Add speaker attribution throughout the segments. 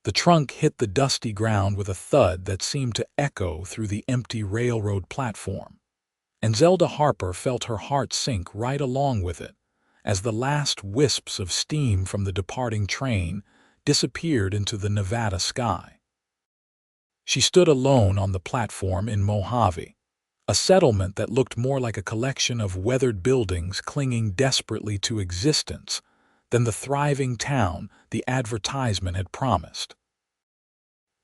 Speaker 1: The trunk hit the dusty ground with a thud that seemed to echo through the empty railroad platform, and Zelda Harper felt her heart sink right along with it as the last wisps of steam from the departing train disappeared into the Nevada sky. She stood alone on the platform in Mojave, a settlement that looked more like a collection of weathered buildings clinging desperately to existence than the thriving town the advertisement had promised.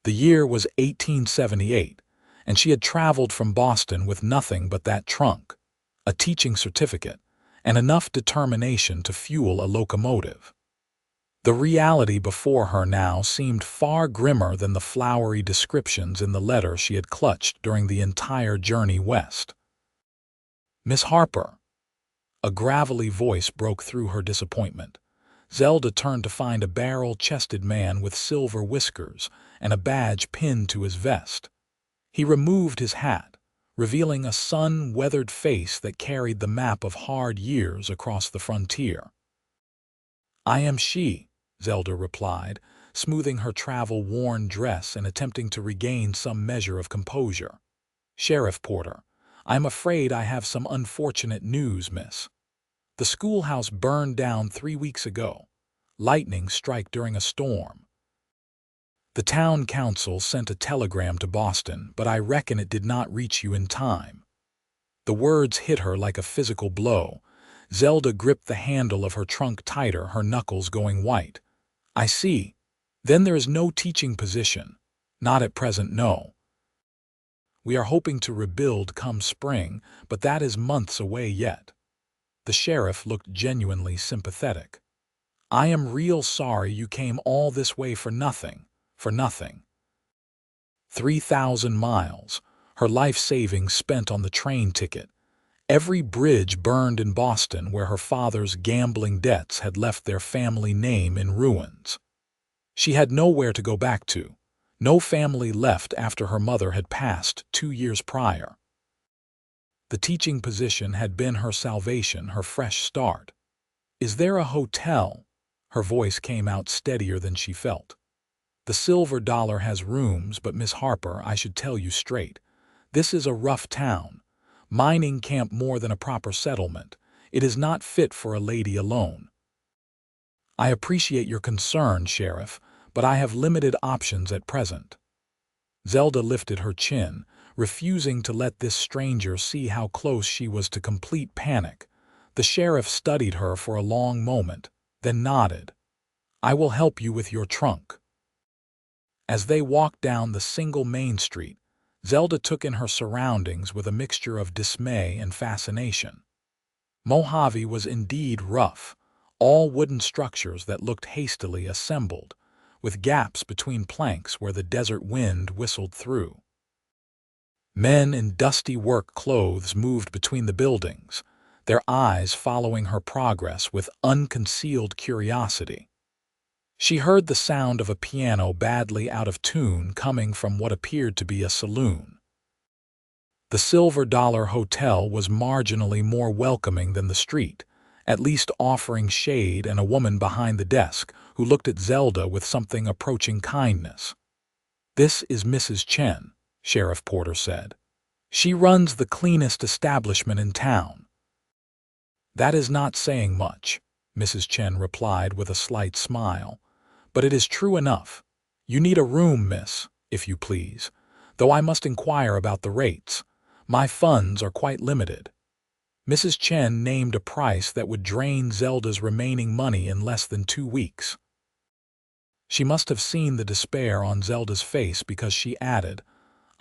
Speaker 1: The year was 1878, and she had traveled from Boston with nothing but that trunk, a teaching certificate, and enough determination to fuel a locomotive. The reality before her now seemed far grimmer than the flowery descriptions in the letter she had clutched during the entire journey west. "Miss Harper." A gravelly voice broke through her disappointment. Zelda turned to find a barrel-chested man with silver whiskers and a badge pinned to his vest. He removed his hat, revealing a sun-weathered face that carried the map of hard years across the frontier. "I am she," Zelda replied, smoothing her travel-worn dress and attempting to regain some measure of composure. "Sheriff Porter, I'm afraid I have some unfortunate news, miss. The schoolhouse burned down 3 weeks ago. Lightning struck during a storm. The town council sent a telegram to Boston, but I reckon it did not reach you in time." The words hit her like a physical blow. Zelda gripped the handle of her trunk tighter, her knuckles going white. "I see. Then there is no teaching position." "Not at present, no. We are hoping to rebuild come spring, but that is months away yet." The sheriff looked genuinely sympathetic. "I am real sorry you came all this way for nothing. 3,000 miles, her life savings spent on the train ticket. Every bridge burned in Boston where her father's gambling debts had left their family name in ruins. She had nowhere to go back to. No family left after her mother had passed 2 years prior. The teaching position had been her salvation, her fresh start. "Is there a hotel?" Her voice came out steadier than she felt. "The Silver Dollar has rooms, but Miss Harper, I should tell you straight. This is a rough town. Mining camp more than a proper settlement. It is not fit for a lady alone." "I appreciate your concern, Sheriff, but I have limited options at present." Zelda lifted her chin, refusing to let this stranger see how close she was to complete panic. The sheriff studied her for a long moment, then nodded. "I will help you with your trunk." As they walked down the single main street, Zelda took in her surroundings with a mixture of dismay and fascination. Mojave was indeed rough, all wooden structures that looked hastily assembled, with gaps between planks where the desert wind whistled through. Men in dusty work clothes moved between the buildings, their eyes following her progress with unconcealed curiosity. She heard the sound of a piano badly out of tune coming from what appeared to be a saloon. The Silver Dollar Hotel was marginally more welcoming than the street, at least offering shade and a woman behind the desk who looked at Zelda with something approaching kindness. "This is Mrs. Chen," Sheriff Porter said. "She runs the cleanest establishment in town." "That is not saying much," Mrs. Chen replied with a slight smile. "But it is true enough. You need a room, miss, if you please, though I must inquire about the rates. My funds are quite limited." Mrs. Chen named a price that would drain Zelda's remaining money in less than 2 weeks. She must have seen the despair on Zelda's face because she added,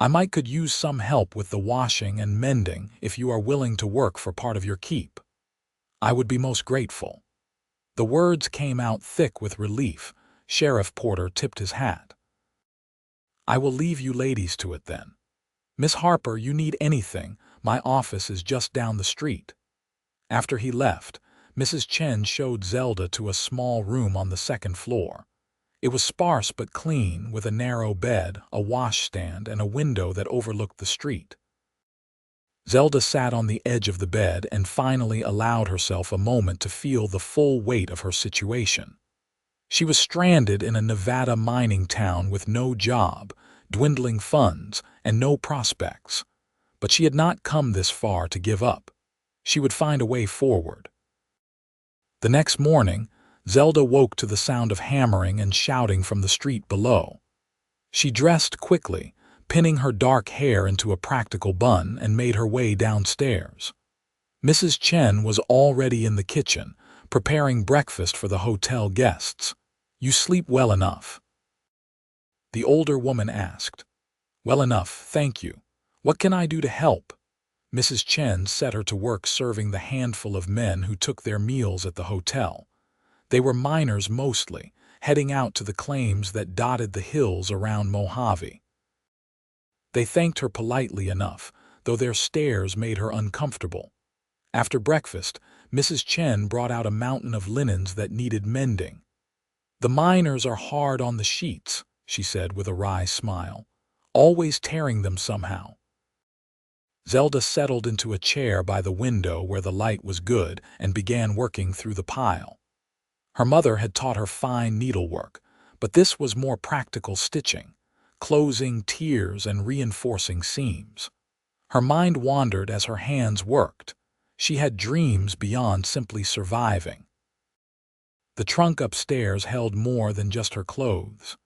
Speaker 1: "I might could use some help with the washing and mending if you are willing to work for part of your keep. I would be most grateful." The words came out thick with relief. Sheriff Porter tipped his hat. "I will leave you ladies to it then. Miss Harper, you need anything, my office is just down the street." After he left, Mrs. Chen showed Zelda to a small room on the 2nd floor. It was sparse but clean, with a narrow bed, a washstand, and a window that overlooked the street. Zelda sat on the edge of the bed and finally allowed herself a moment to feel the full weight of her situation. She was stranded in a Nevada mining town with no job, dwindling funds, and no prospects. But she had not come this far to give up. She would find a way forward. The next morning, Zelda woke to the sound of hammering and shouting from the street below. She dressed quickly, pinning her dark hair into a practical bun, and made her way downstairs. Mrs. Chen was already in the kitchen, preparing breakfast for the hotel guests. "You sleep well enough?" the older woman asked. "Well enough, thank you. What can I do to help?" Mrs. Chen set her to work serving the handful of men who took their meals at the hotel. They were miners mostly, heading out to the claims that dotted the hills around Mojave. They thanked her politely enough, though their stares made her uncomfortable. After breakfast, Mrs. Chen brought out a mountain of linens that needed mending. "The miners are hard on the sheets," she said with a wry smile, "always tearing them somehow." Zelda settled into a chair by the window where the light was good and began working through the pile. Her mother had taught her fine needlework, but this was more practical stitching, closing tiers and reinforcing seams. Her mind wandered as her hands worked. She had dreams beyond simply surviving. The trunk upstairs held more than just her clothes.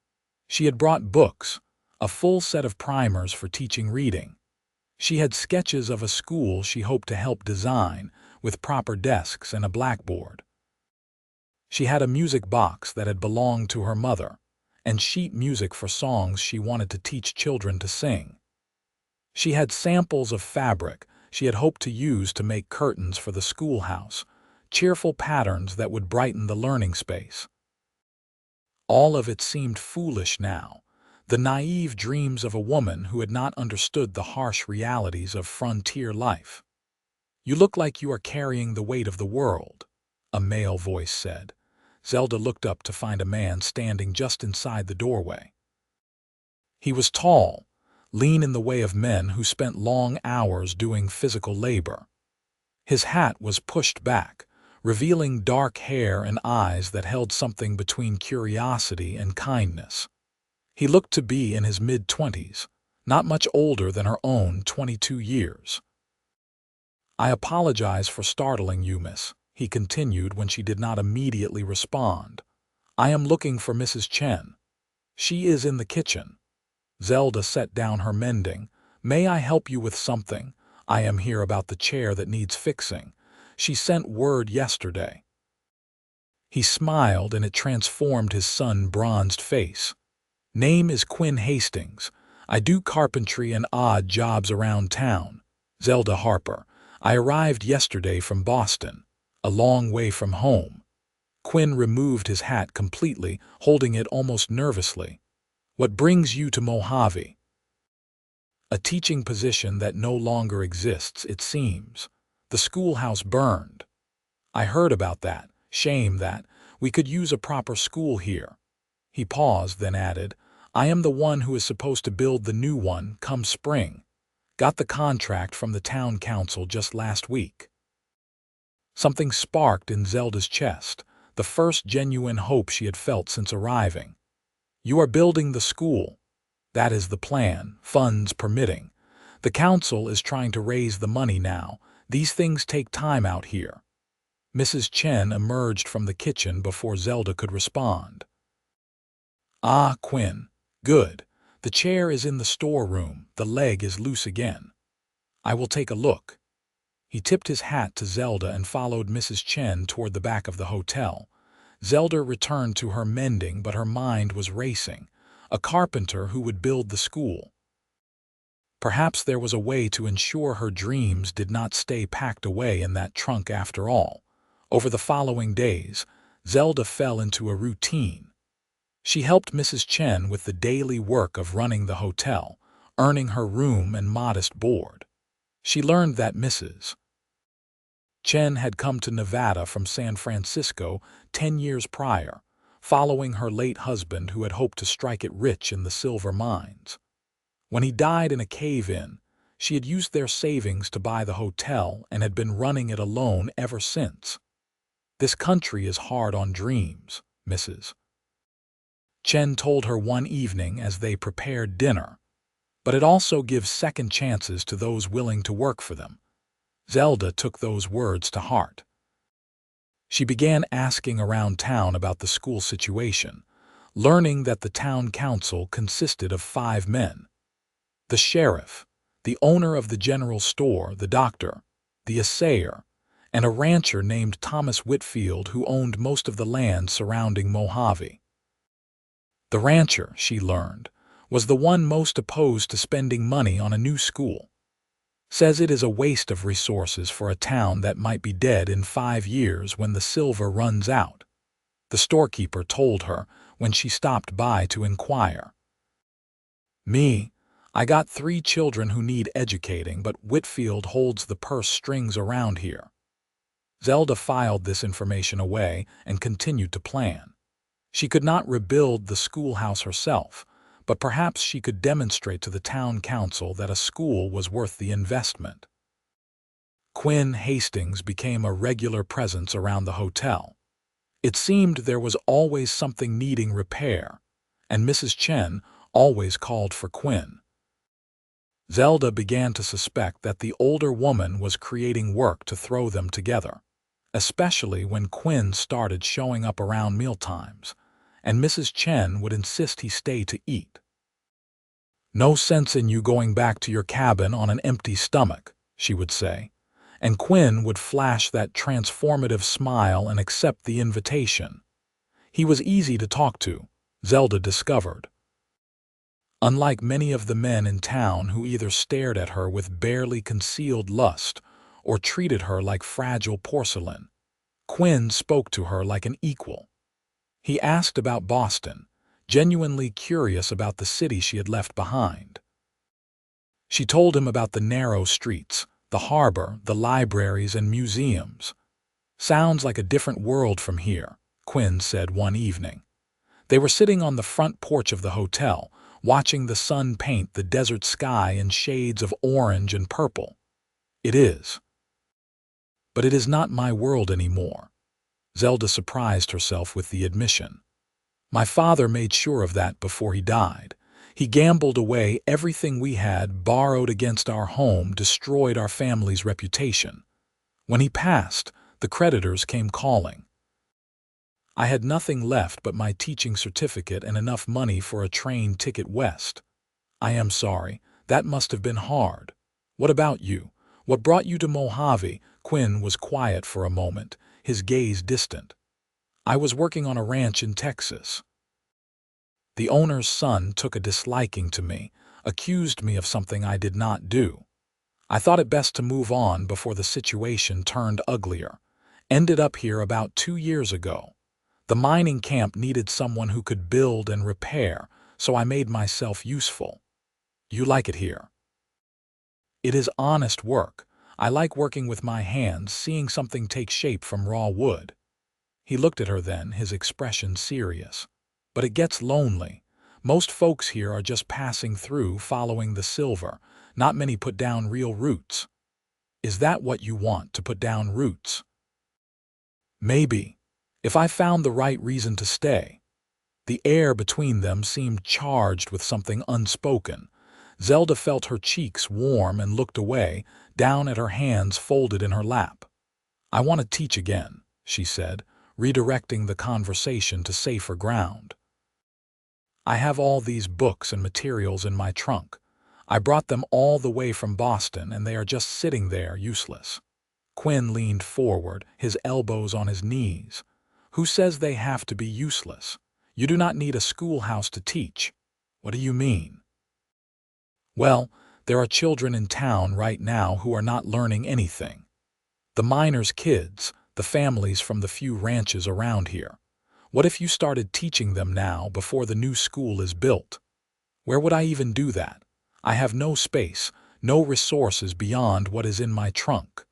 Speaker 1: She had brought books, a full set of primers for teaching reading. She had sketches of a school she hoped to help design, with proper desks and a blackboard. She had a music box that had belonged to her mother, and sheet music for songs she wanted to teach children to sing. She had samples of fabric she had hoped to use to make curtains for the schoolhouse, cheerful patterns that would brighten the learning space. All of it seemed foolish now, the naive dreams of a woman who had not understood the harsh realities of frontier life. "You look like you are carrying the weight of the world," a male voice said. Zelda looked up to find a man standing just inside the doorway. He was tall, lean in the way of men who spent long hours doing physical labor. His hat was pushed back, revealing dark hair and eyes that held something between curiosity and kindness. He looked to be in his mid-20s, not much older than her own 22 years. "I apologize for startling you, miss," he continued when she did not immediately respond. "I am looking for Mrs. Chen. She is in the kitchen." Zelda set down her mending. "May I help you with something? I am here about the chair that needs fixing. She sent word yesterday." He smiled, and it transformed his sun-bronzed face. "Name is Quinn Hastings. I do carpentry and odd jobs around town. Zelda Harper. I arrived yesterday from Boston, a long way from home." Quinn removed his hat completely, holding it almost nervously. "What brings you to Mojave?" "A teaching position that no longer exists, it seems. The schoolhouse burned." "I heard about that. Shame that. We could use a proper school here." He paused, then added, "I am the one who is supposed to build the new one come spring. Got the contract from the town council just last week." Something sparked in Zelda's chest, the first genuine hope she had felt since arriving. "You are building the school." "That is the plan, funds permitting. The council is trying to raise the money now. These things take time out here." Mrs. Chen emerged from the kitchen before Zelda could respond. "Ah, Quinn. Good. The chair is in the storeroom. The leg is loose again." "I will take a look." He tipped his hat to Zelda and followed Mrs. Chen toward the back of the hotel. Zelda returned to her mending, but her mind was racing. A carpenter who would build the school. Perhaps there was a way to ensure her dreams did not stay packed away in that trunk after all. Over the following days, Zelda fell into a routine. She helped Mrs. Chen with the daily work of running the hotel, earning her room and modest board. She learned that Mrs. Chen had come to Nevada from San Francisco 10 years prior, following her late husband who had hoped to strike it rich in the silver mines. When he died in a cave-in, she had used their savings to buy the hotel and had been running it alone ever since. "This country is hard on dreams, Mrs. Chen told her one evening as they prepared dinner. But it also gives second chances to those willing to work for them. Zelda took those words to heart. She began asking around town about the school situation, learning that the town council consisted of 5 men. The sheriff, the owner of the general store, the doctor, the assayer, and a rancher named Thomas Whitfield who owned most of the land surrounding Mojave. The rancher, she learned, was the one most opposed to spending money on a new school. Says it is a waste of resources for a town that might be dead in 5 years when the silver runs out, the storekeeper told her when she stopped by to inquire. I got 3 children who need educating, but Whitfield holds the purse strings around here. Zelda filed this information away and continued to plan. She could not rebuild the schoolhouse herself, but perhaps she could demonstrate to the town council that a school was worth the investment. Quinn Hastings became a regular presence around the hotel. It seemed there was always something needing repair, and Mrs. Chen always called for Quinn. Zelda began to suspect that the older woman was creating work to throw them together, especially when Quinn started showing up around mealtimes, and Mrs. Chen would insist he stay to eat. "No sense in you going back to your cabin on an empty stomach," she would say, and Quinn would flash that transformative smile and accept the invitation. He was easy to talk to, Zelda discovered. Unlike many of the men in town who either stared at her with barely concealed lust or treated her like fragile porcelain, Quinn spoke to her like an equal. He asked about Boston, genuinely curious about the city she had left behind. She told him about the narrow streets, the harbor, the libraries, and museums. "Sounds like a different world from here," Quinn said one evening. They were sitting on the front porch of the hotel, watching the sun paint the desert sky in shades of orange and purple. "It is. But it is not my world anymore." Zelda surprised herself with the admission. "My father made sure of that before he died. He gambled away everything we had, borrowed against our home, destroyed our family's reputation. When he passed, the creditors came calling. I had nothing left but my teaching certificate and enough money for a train ticket west. I am sorry, that must have been hard. What about you? What brought you to Mojave?" Quinn was quiet for a moment, his gaze distant. "I was working on a ranch in Texas. The owner's son took a disliking to me, accused me of something I did not do. I thought it best to move on before the situation turned uglier. Ended up here about 2 years ago. The mining camp needed someone who could build and repair, so I made myself useful. You like it here?" "It is honest work. I like working with my hands, seeing something take shape from raw wood." He looked at her then, his expression serious. "But it gets lonely. Most folks here are just passing through, following the silver. Not many put down real roots." "Is that what you want, to put down roots?" "Maybe, if I found the right reason to stay." The air between them seemed charged with something unspoken. Zelda felt her cheeks warm and looked away, down at her hands folded in her lap. "I want to teach again," she said, redirecting the conversation to safer ground. "I have all these books and materials in my trunk. I brought them all the way from Boston, and they are just sitting there, useless." Quinn leaned forward, his elbows on his knees. "Who says they have to be useless? You do not need a schoolhouse to teach." "What do you mean?" "Well, there are children in town right now who are not learning anything. The miners' kids, the families from the few ranches around here. What if you started teaching them now before the new school is built?" "Where would I even do that? I have no space, no resources beyond what is in my trunk."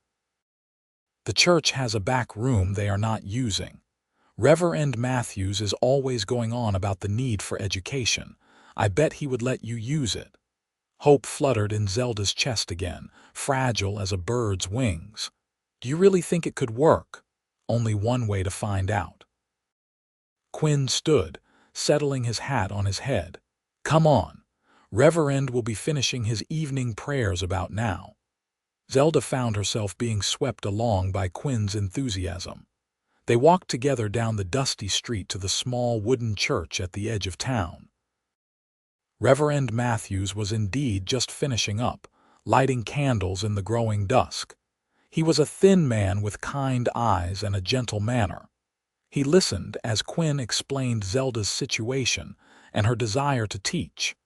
Speaker 1: "The church has a back room they are not using. Reverend Matthews is always going on about the need for education. I bet he would let you use it." Hope fluttered in Zelda's chest again, fragile as a bird's wings. "Do you really think it could work?" "Only one way to find out." Quinn stood, settling his hat on his head. "Come on. Reverend will be finishing his evening prayers about now." Zelda found herself being swept along by Quinn's enthusiasm. They walked together down the dusty street to the small wooden church at the edge of town. Reverend Matthews was indeed just finishing up, lighting candles in the growing dusk. He was a thin man with kind eyes and a gentle manner. He listened as Quinn explained Zelda's situation and her desire to teach.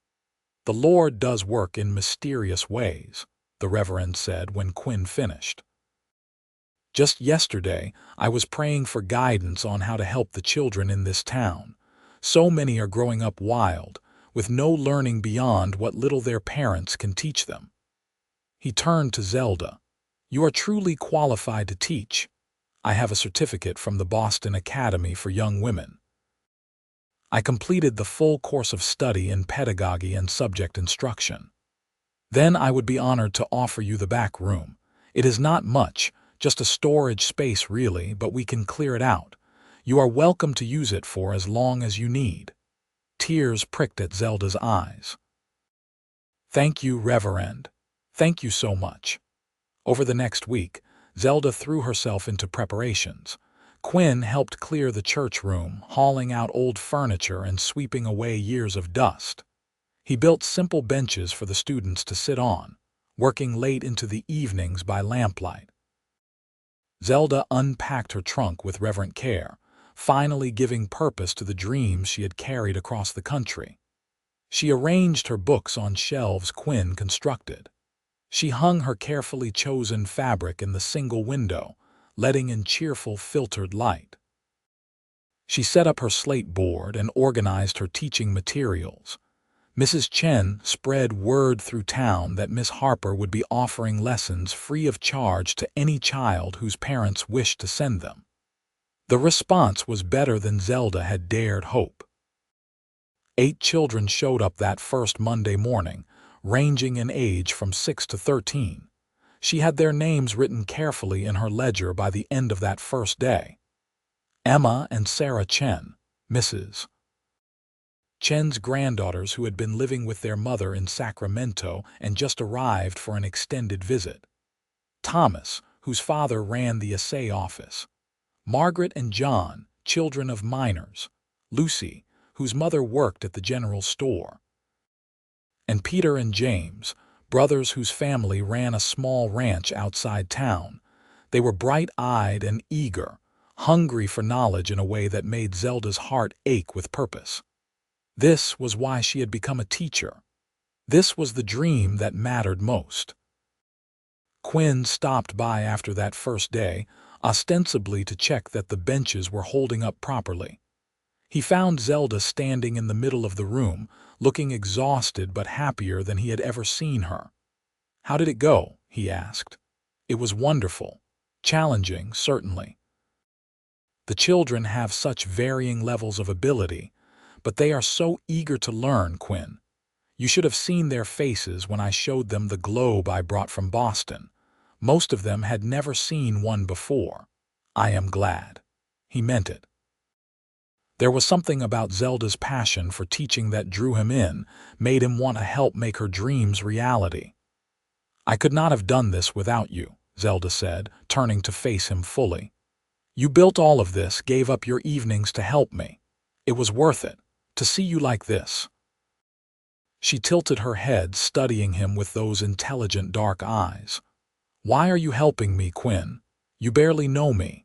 Speaker 1: "The Lord does work in mysterious ways," the Reverend said when Quinn finished. "Just yesterday, I was praying for guidance on how to help the children in this town. So many are growing up wild, with no learning beyond what little their parents can teach them." He turned to Zelda. "You are truly qualified to teach. I have a certificate from the Boston Academy for Young Women. I completed the full course of study in pedagogy and subject instruction. Then I would be honored to offer you the back room. It is not much, just a storage space really, but we can clear it out. You are welcome to use it for as long as you need." Tears pricked at Zelda's eyes. "Thank you, Reverend. Thank you so much." Over the next week, Zelda threw herself into preparations. Quinn helped clear the church room, hauling out old furniture and sweeping away years of dust. He built simple benches for the students to sit on, working late into the evenings by lamplight. Zelda unpacked her trunk with reverent care, finally giving purpose to the dreams she had carried across the country. She arranged her books on shelves Quinn constructed. She hung her carefully chosen fabric in the single window, letting in cheerful filtered light. She set up her slate board and organized her teaching materials. Mrs. Chen spread word through town that Miss Harper would be offering lessons free of charge to any child whose parents wished to send them. The response was better than Zelda had dared hope. 8 children showed up that first Monday morning, ranging in age from 6 to 13. She had their names written carefully in her ledger by the end of that first day. Emma and Sarah Chen, Mrs. Chen's granddaughters who had been living with their mother in Sacramento and just arrived for an extended visit. Thomas, whose father ran the assay office. Margaret and John, children of miners. Lucy, whose mother worked at the general store. And Peter and James, brothers whose family ran a small ranch outside town. They were bright-eyed and eager, hungry for knowledge in a way that made Zelda's heart ache with purpose. This was why she had become a teacher. This was the dream that mattered most. Quinn stopped by after that first day, ostensibly to check that the benches were holding up properly. He found Zelda standing in the middle of the room, looking exhausted but happier than he had ever seen her. "How did it go?" he asked. "It was wonderful. Challenging, certainly. The children have such varying levels of ability, but they are so eager to learn, Quinn. You should have seen their faces when I showed them the globe I brought from Boston. Most of them had never seen one before. I am glad." He meant it. There was something about Zelda's passion for teaching that drew him in, made him want to help make her dreams reality. "I could not have done this without you," Zelda said, turning to face him fully. "You built all of this, gave up your evenings to help me. It was worth it, to see you like this." She tilted her head, studying him with those intelligent dark eyes. "Why are you helping me, Quinn? You barely know me."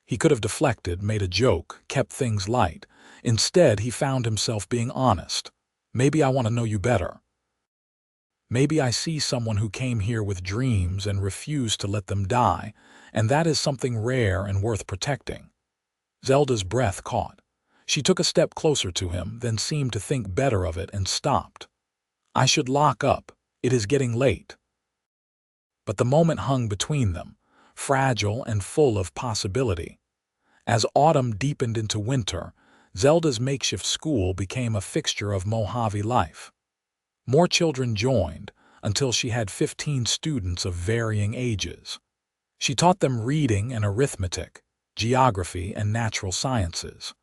Speaker 1: He could have deflected, made a joke, kept things light. Instead, he found himself being honest. "Maybe I want to know you better. Maybe I see someone who came here with dreams and refused to let them die, and that is something rare and worth protecting." Zelda's breath caught. She took a step closer to him, then seemed to think better of it and stopped. "I should lock up. It is getting late." But the moment hung between them, fragile and full of possibility. As autumn deepened into winter, Zelda's makeshift school became a fixture of Mojave life. More children joined, until she had 15 students of varying ages. She taught them reading and arithmetic, geography and natural sciences.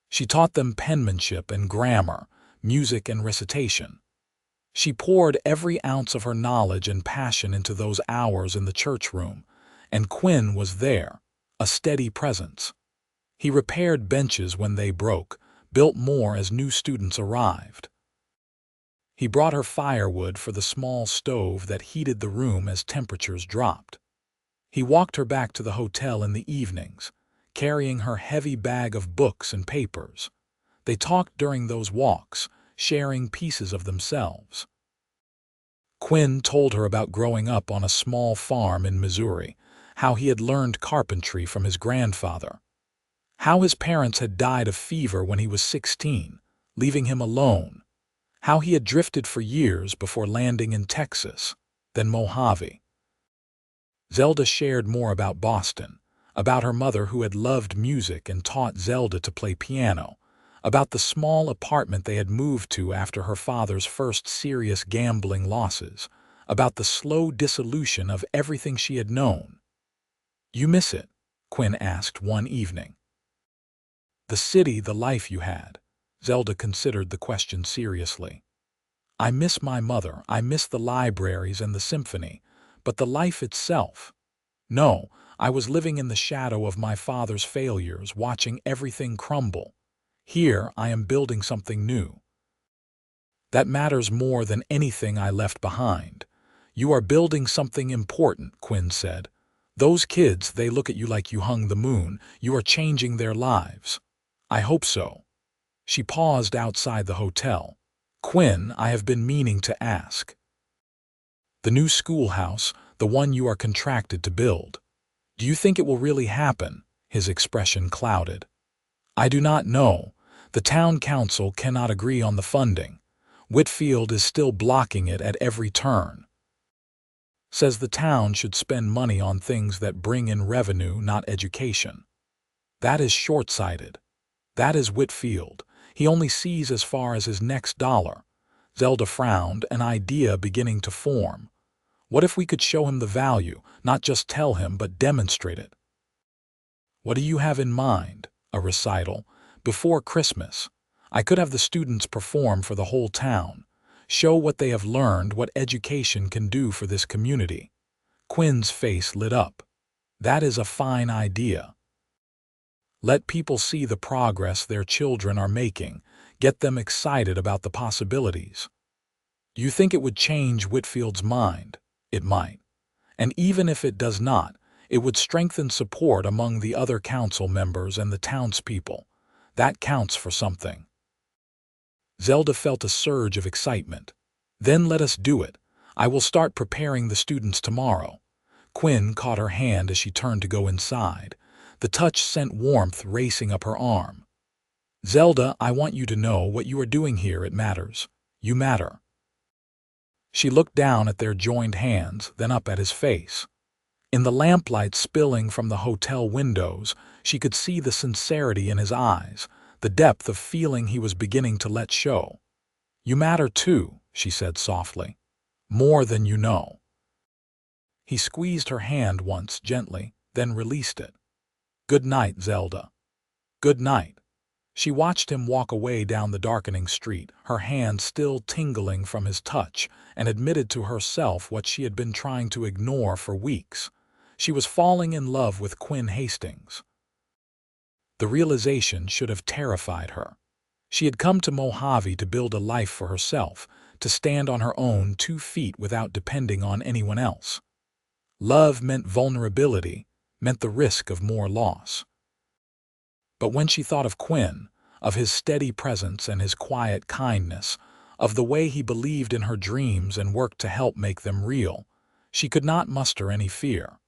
Speaker 1: She taught them penmanship and grammar, music and recitation. She poured every ounce of her knowledge and passion into those hours in the church room, and Quinn was there, a steady presence. He repaired benches when they broke, built more as new students arrived. He brought her firewood for the small stove that heated the room as temperatures dropped. He walked her back to the hotel in the evenings, carrying her heavy bag of books and papers. They talked during those walks, sharing pieces of themselves. Quinn told her about growing up on a small farm in Missouri, how he had learned carpentry from his grandfather, how his parents had died of fever when he was 16, leaving him alone, how he had drifted for years before landing in Texas, then Mojave. Zelda shared more about Boston, about her mother who had loved music and taught Zelda to play piano, about the small apartment they had moved to after her father's first serious gambling losses, about the slow dissolution of everything she had known. "You miss it?" Quinn asked one evening. "The city, the life you had." Zelda considered the question seriously. "I miss my mother, I miss the libraries and the symphony, but the life itself? No, I was living in the shadow of my father's failures, watching everything crumble. Here I am building something new. That matters more than anything I left behind. You are building something important," Quinn said. "Those kids, they look at you like you hung the moon. You are changing their lives." "I hope so." She paused outside the hotel. "Quinn, I have been meaning to ask. The new schoolhouse, the one you are contracted to build. Do you think it will really happen?" His expression clouded. "I do not know. The town council cannot agree on the funding. Whitfield is still blocking it at every turn. Says the town should spend money on things that bring in revenue, not education. That is short-sighted. That is Whitfield. He only sees as far as his next dollar." Zelda frowned, an idea beginning to form. "What if we could show him the value, not just tell him, but demonstrate it?" "What do you have in mind?" "A recital. Before Christmas. I could have the students perform for the whole town. Show what they have learned, what education can do for this community." Quinn's face lit up. "That is a fine idea. Let people see the progress their children are making. Get them excited about the possibilities." "Do you think it would change Whitfield's mind?" "It might. And even if it does not, it would strengthen support among the other council members and the townspeople. That counts for something." Zelda felt a surge of excitement. "Then let us do it. I will start preparing the students tomorrow." Quinn caught her hand as she turned to go inside. The touch sent warmth racing up her arm. "Zelda, I want you to know what you are doing here. It matters. You matter." She looked down at their joined hands, then up at his face. In the lamplight spilling from the hotel windows, she could see the sincerity in his eyes, the depth of feeling he was beginning to let show. "You matter too," she said softly. "More than you know." He squeezed her hand once gently, then released it. "Good night, Zelda." "Good night." She watched him walk away down the darkening street, her hand still tingling from his touch, and admitted to herself what she had been trying to ignore for weeks. She was falling in love with Quinn Hastings. The realization should have terrified her. She had come to Mojave to build a life for herself, to stand on her own 2 feet without depending on anyone else. Love meant vulnerability, meant the risk of more loss. But when she thought of Quinn, of his steady presence and his quiet kindness, of the way he believed in her dreams and worked to help make them real, she could not muster any fear.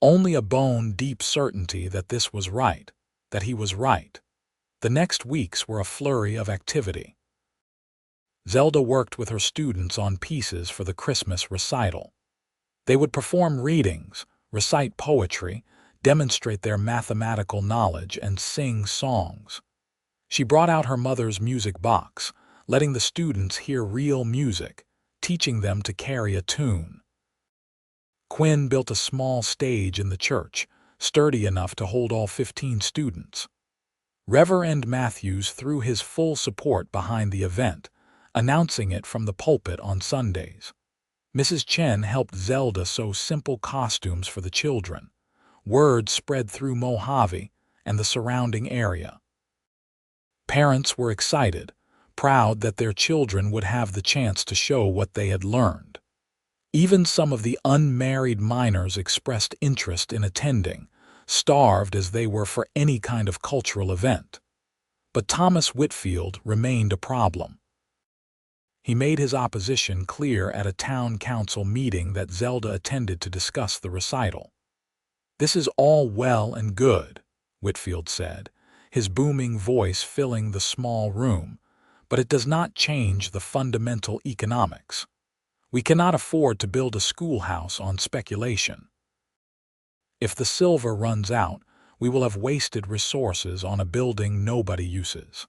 Speaker 1: Only a bone-deep certainty that this was right, that he was right. The next weeks were a flurry of activity. Zelda worked with her students on pieces for the Christmas recital. They would perform readings, recite poetry, demonstrate their mathematical knowledge, and sing songs. She brought out her mother's music box, letting the students hear real music, teaching them to carry a tune. Quinn built a small stage in the church, sturdy enough to hold all 15 students. Reverend Matthews threw his full support behind the event, announcing it from the pulpit on Sundays. Mrs. Chen helped Zelda sew simple costumes for the children. Word spread through Mojave and the surrounding area. Parents were excited, proud that their children would have the chance to show what they had learned. Even some of the unmarried minors expressed interest in attending, starved as they were for any kind of cultural event. But Thomas Whitfield remained a problem. He made his opposition clear at a town council meeting that Zelda attended to discuss the recital. "This is all well and good," Whitfield said, his booming voice filling the small room, "but it does not change the fundamental economics. We cannot afford to build a schoolhouse on speculation. If the silver runs out, we will have wasted resources on a building nobody uses.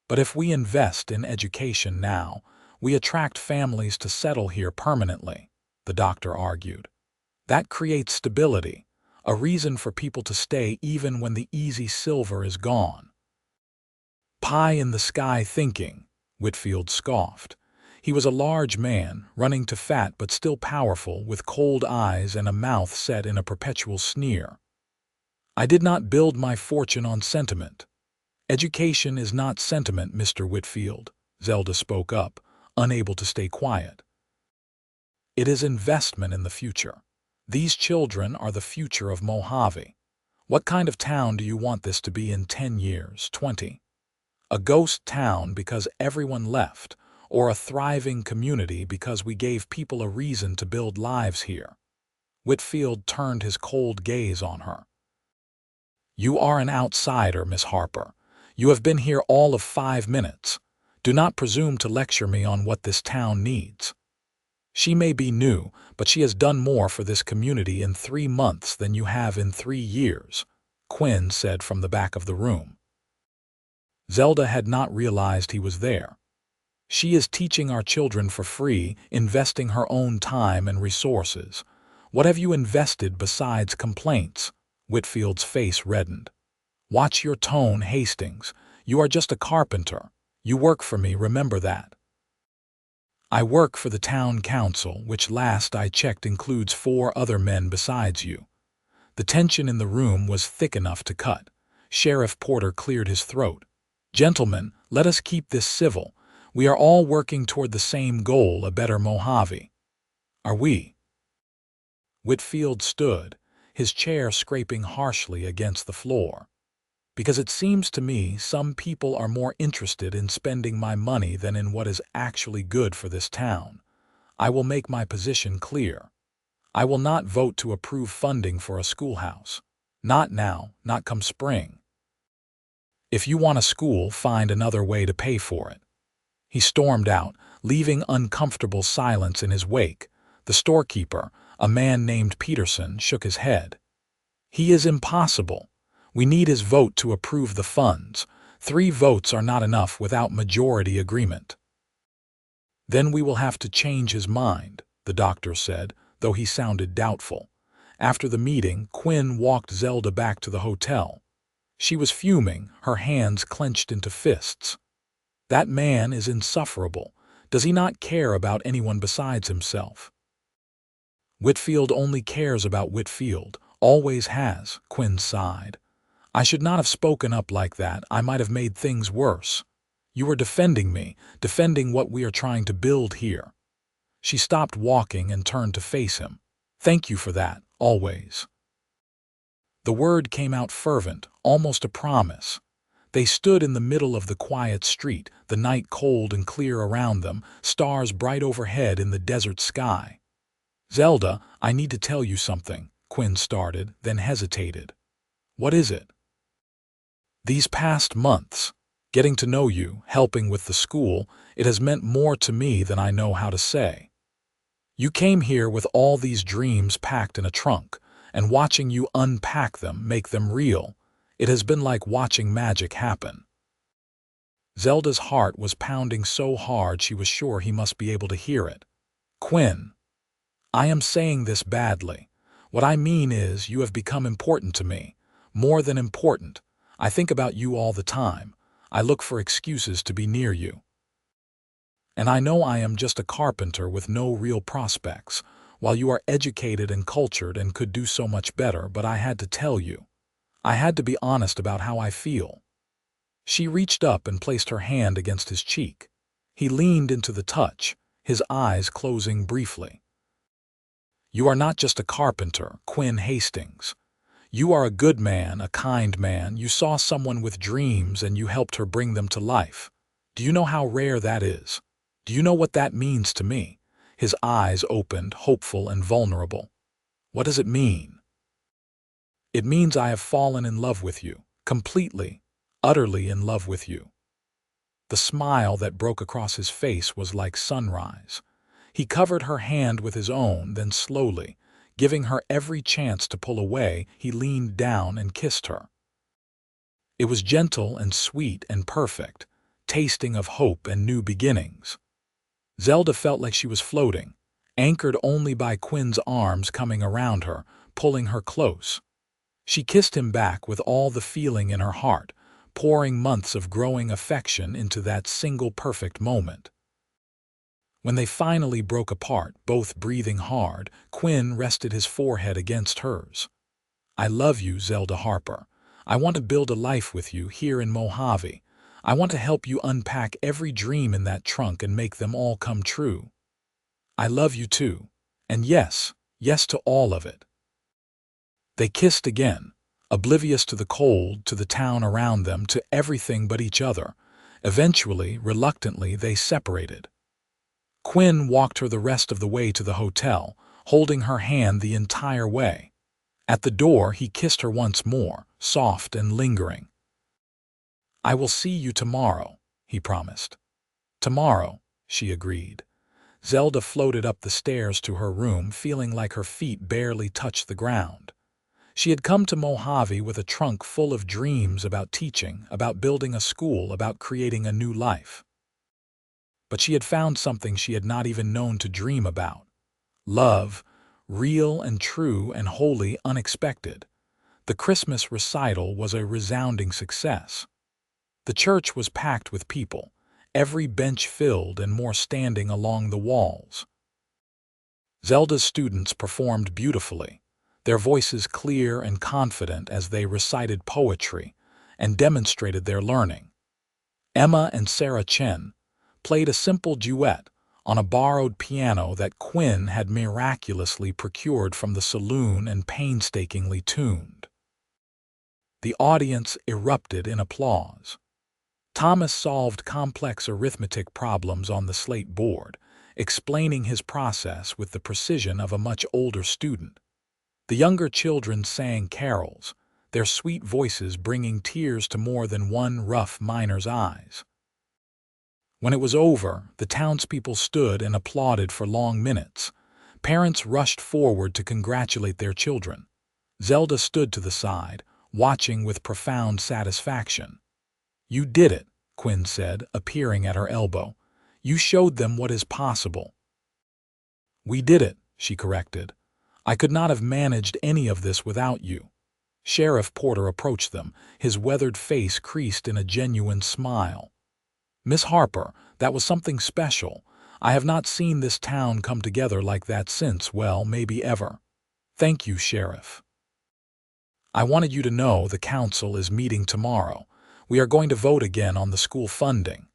Speaker 1: But if we invest in education now, we attract families to settle here permanently," the doctor argued. "That creates stability, a reason for people to stay even when the easy silver is gone." "Pie in the sky thinking," Whitfield scoffed. He was a large man, running to fat but still powerful, with cold eyes and a mouth set in a perpetual sneer. "I did not build my fortune on sentiment." "Education is not sentiment, Mr. Whitfield," Zelda spoke up, unable to stay quiet. "It is investment in the future. These children are the future of Mojave. What kind of town do you want this to be in 10 years, 20? A ghost town because everyone left, or a thriving community because we gave people a reason to build lives here?" Whitfield turned his cold gaze on her. "You are an outsider, Miss Harper. You have been here all of 5 minutes. Do not presume to lecture me on what this town needs. She may be new, but she has done more for this community in 3 months than you have in 3 years," Quinn said from the back of the room. Zelda had not realized he was there. "She is teaching our children for free, investing her own time and resources. What have you invested besides complaints?" Whitfield's face reddened. "Watch your tone, Hastings. You are just a carpenter. You work for me, remember that." "I work for the town council, which last I checked includes 4 other men besides you." The tension in the room was thick enough to cut. Sheriff Porter cleared his throat. "Gentlemen, let us keep this civil. We are all working toward the same goal, a better Mojave." "Are we?" Whitfield stood, his chair scraping harshly against the floor. "Because it seems to me some people are more interested in spending my money than in what is actually good for this town. I will make my position clear. I will not vote to approve funding for a schoolhouse. Not now, not come spring. If you want a school, find another way to pay for it." He stormed out, leaving uncomfortable silence in his wake. The storekeeper, a man named Peterson, shook his head. "He is impossible. We need his vote to approve the funds. 3 votes are not enough without majority agreement." "Then we will have to change his mind," the doctor said, though he sounded doubtful. After the meeting, Quinn walked Zelda back to the hotel. She was fuming, her hands clenched into fists. "That man is insufferable. Does he not care about anyone besides himself?" "Whitfield only cares about Whitfield, always has," Quinn sighed. "I should not have spoken up like that. I might have made things worse. You were defending me, defending what we are trying to build here." She stopped walking and turned to face him. "Thank you for that, always." The word came out fervent, almost a promise. They stood in the middle of the quiet street, the night cold and clear around them, stars bright overhead in the desert sky. "Zelda, I need to tell you something," Quinn started, then hesitated. "What is it?" "These past months, getting to know you, helping with the school, it has meant more to me than I know how to say. You came here with all these dreams packed in a trunk, and watching you unpack them, make them real, it has been like watching magic happen." Zelda's heart was pounding so hard she was sure he must be able to hear it. "Quinn, I am saying this badly. What I mean is, you have become important to me. More than important. I think about you all the time. I look for excuses to be near you. And I know I am just a carpenter with no real prospects, while you are educated and cultured and could do so much better, but I had to tell you. I had to be honest about how I feel." She reached up and placed her hand against his cheek. He leaned into the touch, his eyes closing briefly. "You are not just a carpenter, Quinn Hastings. You are a good man, a kind man. You saw someone with dreams and you helped her bring them to life. Do you know how rare that is? Do you know what that means to me?" His eyes opened, hopeful and vulnerable. "What does it mean?" "It means I have fallen in love with you, completely, utterly in love with you." The smile that broke across his face was like sunrise. He covered her hand with his own, then slowly, giving her every chance to pull away, he leaned down and kissed her. It was gentle and sweet and perfect, tasting of hope and new beginnings. Zelda felt like she was floating, anchored only by Quinn's arms coming around her, pulling her close. She kissed him back with all the feeling in her heart, pouring months of growing affection into that single perfect moment. When they finally broke apart, both breathing hard, Quinn rested his forehead against hers. "I love you, Zelda Harper. I want to build a life with you here in Mojave. I want to help you unpack every dream in that trunk and make them all come true. I love you too. And yes, yes to all of it." They kissed again, oblivious to the cold, to the town around them, to everything but each other. Eventually, reluctantly, they separated. Quinn walked her the rest of the way to the hotel, holding her hand the entire way. At the door, he kissed her once more, soft and lingering. "I will see you tomorrow," he promised. "Tomorrow," she agreed. Zelda floated up the stairs to her room, feeling like her feet barely touched the ground. She had come to Mojave with a trunk full of dreams about teaching, about building a school, about creating a new life. But she had found something she had not even known to dream about. Love, real and true and wholly unexpected. The Christmas recital was a resounding success. The church was packed with people, every bench filled and more standing along the walls. Zelda's students performed beautifully, their voices clear and confident as they recited poetry and demonstrated their learning. Emma and Sarah Chen played a simple duet on a borrowed piano that Quinn had miraculously procured from the saloon and painstakingly tuned. The audience erupted in applause. Thomas solved complex arithmetic problems on the slate board, explaining his process with the precision of a much older student. The younger children sang carols, their sweet voices bringing tears to more than one rough miner's eyes. When it was over, the townspeople stood and applauded for long minutes. Parents rushed forward to congratulate their children. Zelda stood to the side, watching with profound satisfaction. "You did it," Quinn said, appearing at her elbow. "You showed them what is possible." "We did it," she corrected. "I could not have managed any of this without you." Sheriff Porter approached them, his weathered face creased in a genuine smile. "Miss Harper, that was something special. I have not seen this town come together like that since, well, maybe ever." "Thank you, Sheriff." "I wanted you to know the council is meeting tomorrow. We are going to vote again on the school funding."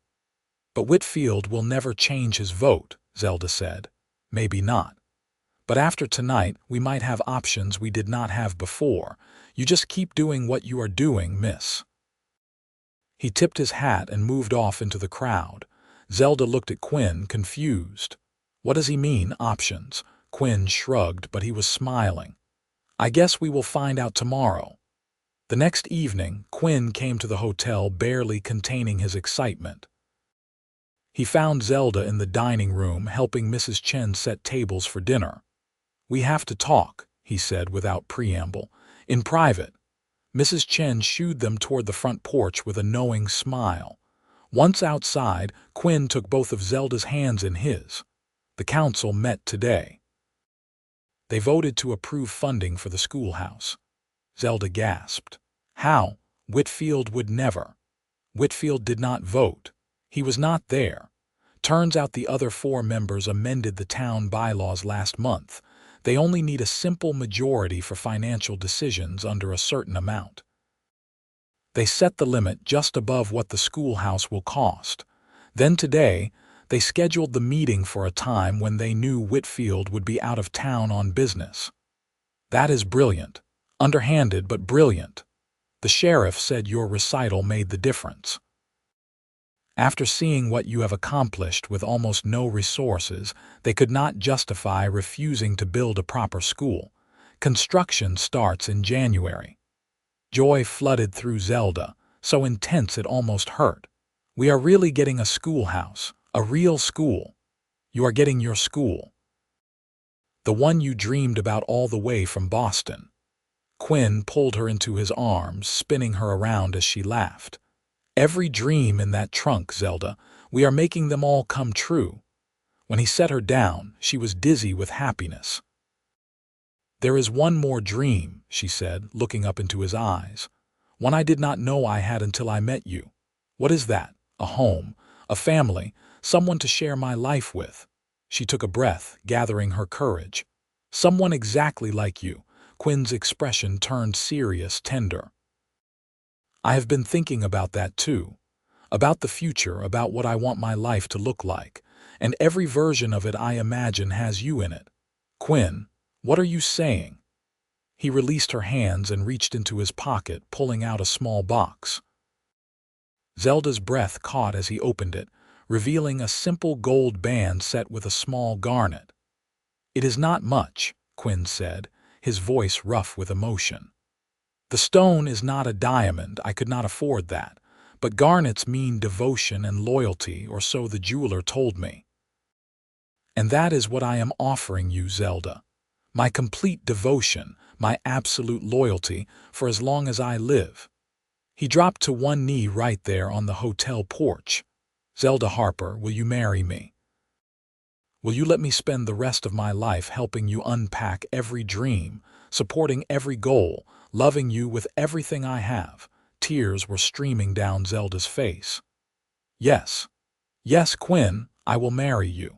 Speaker 1: "But Whitfield will never change his vote," Zelda said. "Maybe not. But after tonight, we might have options we did not have before. You just keep doing what you are doing, miss." He tipped his hat and moved off into the crowd. Zelda looked at Quinn, confused. "What does he mean, options?" Quinn shrugged, but he was smiling. "I guess we will find out tomorrow." The next evening, Quinn came to the hotel barely containing his excitement. He found Zelda in the dining room helping Mrs. Chen set tables for dinner. "We have to talk," he said without preamble. "In private." Mrs. Chen shooed them toward the front porch with a knowing smile. Once outside, Quinn took both of Zelda's hands in his. The council met today. They voted to approve funding for the schoolhouse. Zelda gasped. "How? Whitfield would never. Whitfield did not vote. He was not there. Turns out the other 4 members amended the town bylaws last month. They only need a simple majority for financial decisions under a certain amount. They set the limit just above what the schoolhouse will cost. Then today, they scheduled the meeting for a time when they knew Whitfield would be out of town on business. That is brilliant. Underhanded, but brilliant. The sheriff said your recital made the difference. After seeing what you have accomplished with almost no resources, they could not justify refusing to build a proper school. Construction starts in January. Joy flooded through Zelda, so intense it almost hurt. We are really getting a schoolhouse, a real school. You are getting your school. The one you dreamed about all the way from Boston. Quinn pulled her into his arms, spinning her around as she laughed. Every dream in that trunk, Zelda, we are making them all come true. When he set her down, she was dizzy with happiness. There is one more dream, she said, looking up into his eyes. One I did not know I had until I met you. What is that? A home, a family, someone to share my life with. She took a breath, gathering her courage. Someone exactly like you. Quinn's expression turned serious, tender. I have been thinking about that too. About the future, about what I want my life to look like. And every version of it I imagine has you in it. Quinn, what are you saying? He released her hands and reached into his pocket, pulling out a small box. Zelda's breath caught as he opened it, revealing a simple gold band set with a small garnet. It is not much, Quinn said, his voice rough with emotion. The stone is not a diamond, I could not afford that, but garnets mean devotion and loyalty, or so the jeweler told me. And that is what I am offering you, Zelda. My complete devotion, my absolute loyalty, for as long as I live. He dropped to one knee right there on the hotel porch. Zelda Harper, will you marry me? Will you let me spend the rest of my life helping you unpack every dream, supporting every goal, loving you with everything I have? Tears were streaming down Zelda's face. Yes. Yes, Quinn, I will marry you.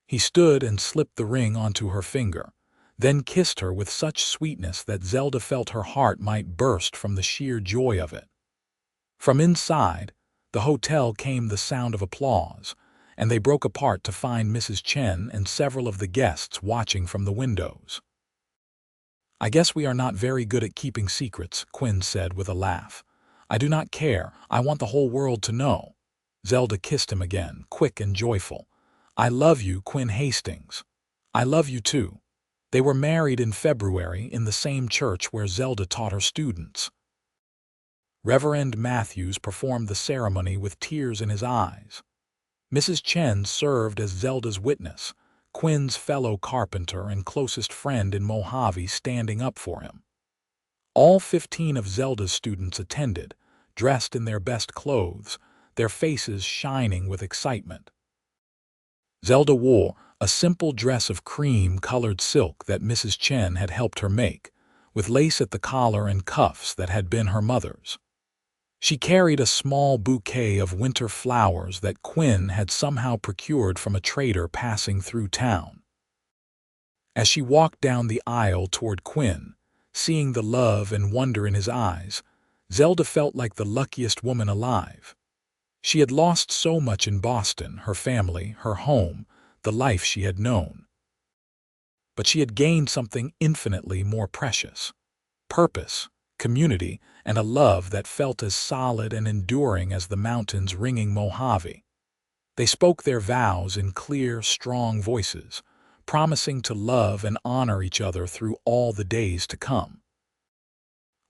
Speaker 1: He stood and slipped the ring onto her finger, then kissed her with such sweetness that Zelda felt her heart might burst from the sheer joy of it. From inside the hotel came the sound of applause, and they broke apart to find Mrs. Chen and several of the guests watching from the windows. I guess we are not very good at keeping secrets, Quinn said with a laugh. I do not care, I want the whole world to know. Zelda kissed him again, quick and joyful. I love you, Quinn Hastings. I love you too. They were married in February in the same church where Zelda taught her students. Reverend Matthews performed the ceremony with tears in his eyes. Mrs. Chen served as Zelda's witness, Quinn's fellow carpenter and closest friend in Mojave standing up for him. All 15 of Zelda's students attended, dressed in their best clothes, their faces shining with excitement. Zelda wore a simple dress of cream-colored silk that Mrs. Chen had helped her make, with lace at the collar and cuffs that had been her mother's. She carried a small bouquet of winter flowers that Quinn had somehow procured from a trader passing through town. As she walked down the aisle toward Quinn, seeing the love and wonder in his eyes, Zelda felt like the luckiest woman alive. She had lost so much in Boston, her family, her home, the life she had known. But she had gained something infinitely more precious: purpose, community, and a love that felt as solid and enduring as the mountains ringing Mojave. They spoke their vows in clear, strong voices, promising to love and honor each other through all the days to come.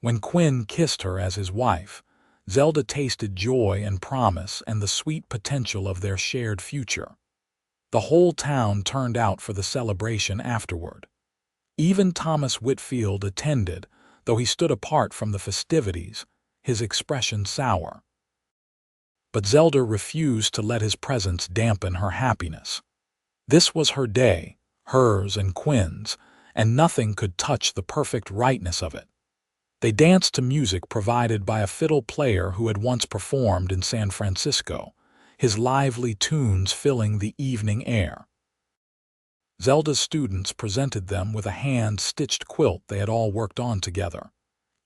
Speaker 1: When Quinn kissed her as his wife, Zelda tasted joy and promise and the sweet potential of their shared future. The whole town turned out for the celebration afterward. Even Thomas Whitfield attended, though he stood apart from the festivities, his expression sour. But Zelda refused to let his presence dampen her happiness. This was her day, hers and Quinn's, and nothing could touch the perfect rightness of it. They danced to music provided by a fiddle player who had once performed in San Francisco, his lively tunes filling the evening air. Zelda's students presented them with a hand-stitched quilt they had all worked on together,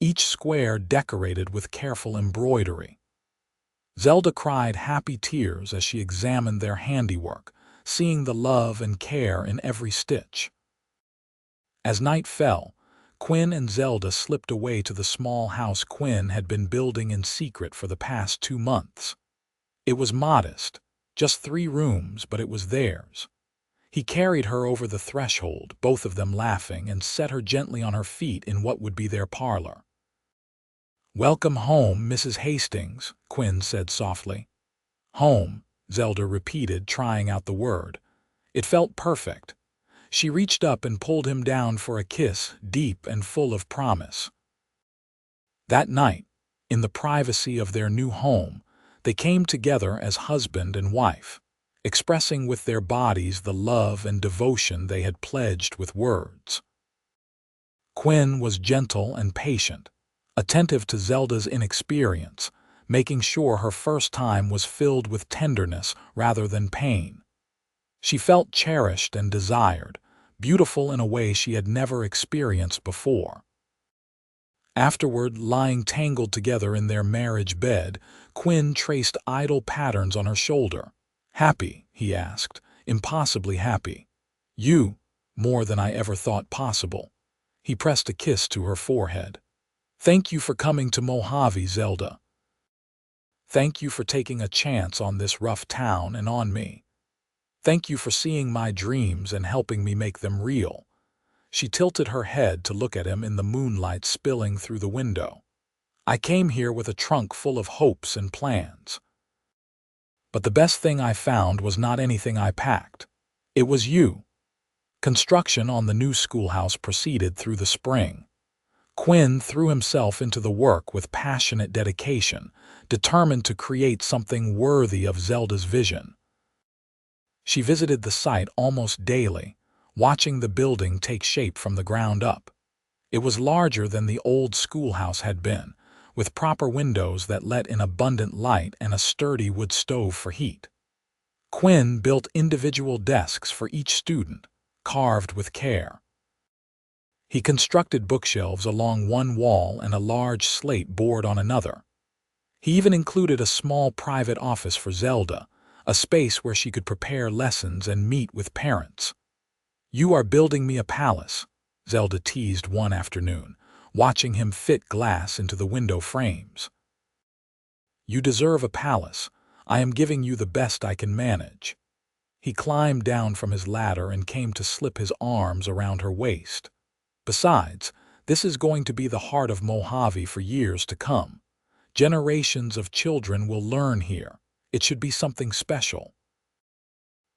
Speaker 1: each square decorated with careful embroidery. Zelda cried happy tears as she examined their handiwork, seeing the love and care in every stitch. As night fell, Quinn and Zelda slipped away to the small house Quinn had been building in secret for the past 2 months. It was modest, just 3 rooms, but it was theirs. He carried her over the threshold, both of them laughing, and set her gently on her feet in what would be their parlor. "Welcome home, Mrs. Hastings," Quinn said softly. "Home," Zelda repeated, trying out the word. It felt perfect. She reached up and pulled him down for a kiss, deep and full of promise. That night, in the privacy of their new home, they came together as husband and wife, expressing with their bodies the love and devotion they had pledged with words. Quinn was gentle and patient, attentive to Zelda's inexperience, making sure her first time was filled with tenderness rather than pain. She felt cherished and desired, beautiful in a way she had never experienced before. Afterward, lying tangled together in their marriage bed, Quinn traced idle patterns on her shoulder. "Happy?" he asked, "impossibly happy." "You, more than I ever thought possible." He pressed a kiss to her forehead. "Thank you for coming to Mojave, Zelda. Thank you for taking a chance on this rough town and on me. Thank you for seeing my dreams and helping me make them real." She tilted her head to look at him in the moonlight spilling through the window. "I came here with a trunk full of hopes and plans. But the best thing I found was not anything I packed. It was you." Construction on the new schoolhouse proceeded through the spring. Quinn threw himself into the work with passionate dedication, determined to create something worthy of Zelda's vision. She visited the site almost daily, watching the building take shape from the ground up. It was larger than the old schoolhouse had been, with proper windows that let in abundant light and a sturdy wood stove for heat. Quinn built individual desks for each student, carved with care. He constructed bookshelves along one wall and a large slate board on another. He even included a small private office for Zelda, a space where she could prepare lessons and meet with parents. "You are building me a palace," Zelda teased one afternoon, watching him fit glass into the window frames. "You deserve a palace. I am giving you the best I can manage." He climbed down from his ladder and came to slip his arms around her waist. "Besides, this is going to be the heart of Mojave for years to come. Generations of children will learn here. It should be something special."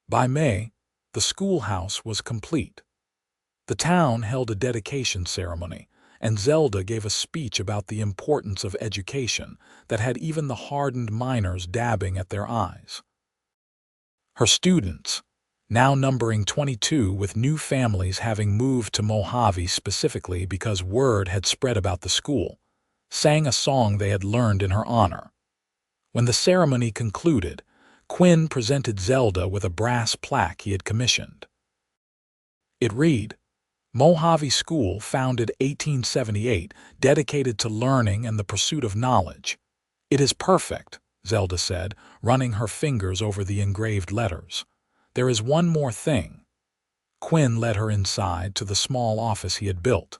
Speaker 1: By May, the schoolhouse was complete. The town held a dedication ceremony, and Zelda gave a speech about the importance of education that had even the hardened miners dabbing at their eyes. Her students, now numbering 22 with new families having moved to Mojave specifically because word had spread about the school, sang a song they had learned in her honor. When the ceremony concluded, Quinn presented Zelda with a brass plaque he had commissioned. It read, "Mojave School, founded 1878, dedicated to learning and the pursuit of knowledge." "It is perfect," Zelda said, running her fingers over the engraved letters. "There is one more thing." Quinn led her inside to the small office he had built.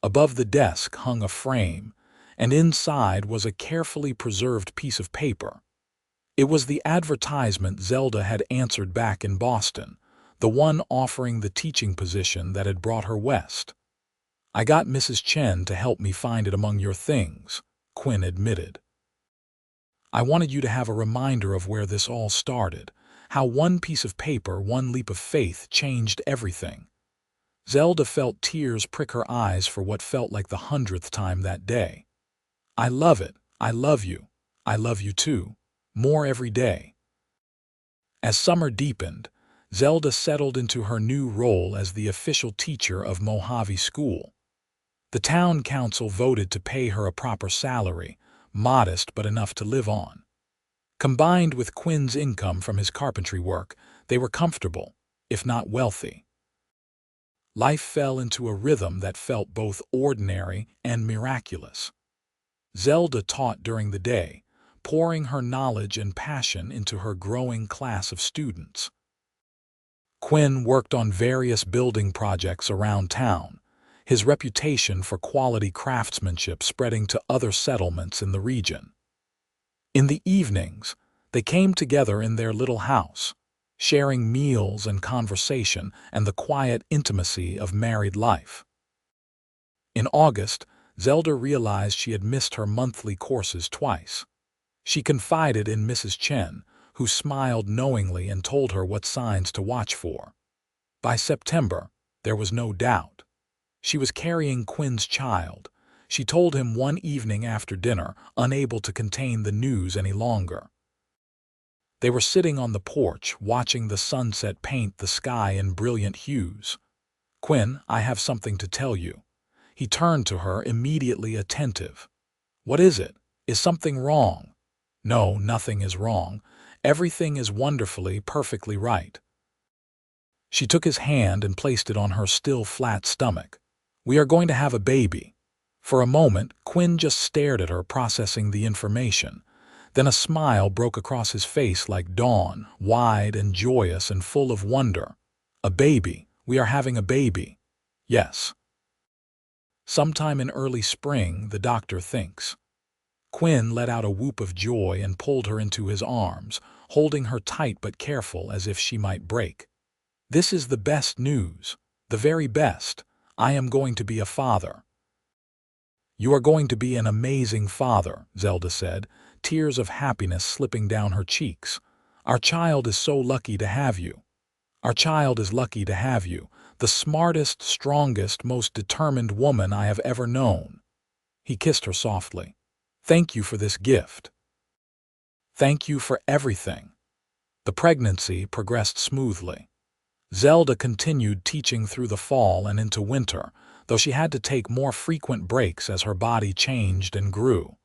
Speaker 1: Above the desk hung a frame, and inside was a carefully preserved piece of paper. It was the advertisement Zelda had answered back in Boston, the one offering the teaching position that had brought her west. "I got Mrs. Chen to help me find it among your things," Quinn admitted. "I wanted you to have a reminder of where this all started, how one piece of paper, one leap of faith changed everything." Zelda felt tears prick her eyes for what felt like the 100th time that day. "I love it. I love you. I love you too. More every day." As summer deepened, Zelda settled into her new role as the official teacher of Mojave School. The town council voted to pay her a proper salary, modest but enough to live on. Combined with Quinn's income from his carpentry work, they were comfortable, if not wealthy. Life fell into a rhythm that felt both ordinary and miraculous. Zelda taught during the day, pouring her knowledge and passion into her growing class of students. Quinn worked on various building projects around town, his reputation for quality craftsmanship spreading to other settlements in the region. In the evenings, they came together in their little house, sharing meals and conversation and the quiet intimacy of married life. In August, Zelda realized she had missed her monthly courses twice. She confided in Mrs. Chen, who smiled knowingly and told her what signs to watch for. By September, there was no doubt. She was carrying Quinn's child. She told him one evening after dinner, unable to contain the news any longer. They were sitting on the porch, watching the sunset paint the sky in brilliant hues. "Quinn, I have something to tell you." He turned to her, immediately attentive. "What is it? Is something wrong?" "No, nothing is wrong. Everything is wonderfully, perfectly right." She took his hand and placed it on her still flat stomach. "We are going to have a baby." For a moment, Quinn just stared at her, processing the information. Then a smile broke across his face like dawn, wide and joyous and full of wonder. "A baby? We are having a baby?" "Yes. Sometime in early spring, the doctor thinks." Quinn let out a whoop of joy and pulled her into his arms, holding her tight but careful as if she might break. "This is the best news, the very best. I am going to be a father." "You are going to be an amazing father," Zelda said, tears of happiness slipping down her cheeks. "Our child is so lucky to have you. Our child is lucky to have you, the smartest, strongest, most determined woman I have ever known." He kissed her softly. "Thank you for this gift. Thank you for everything." The pregnancy progressed smoothly. Zelda continued teaching through the fall and into winter, though she had to take more frequent breaks as her body changed and grew.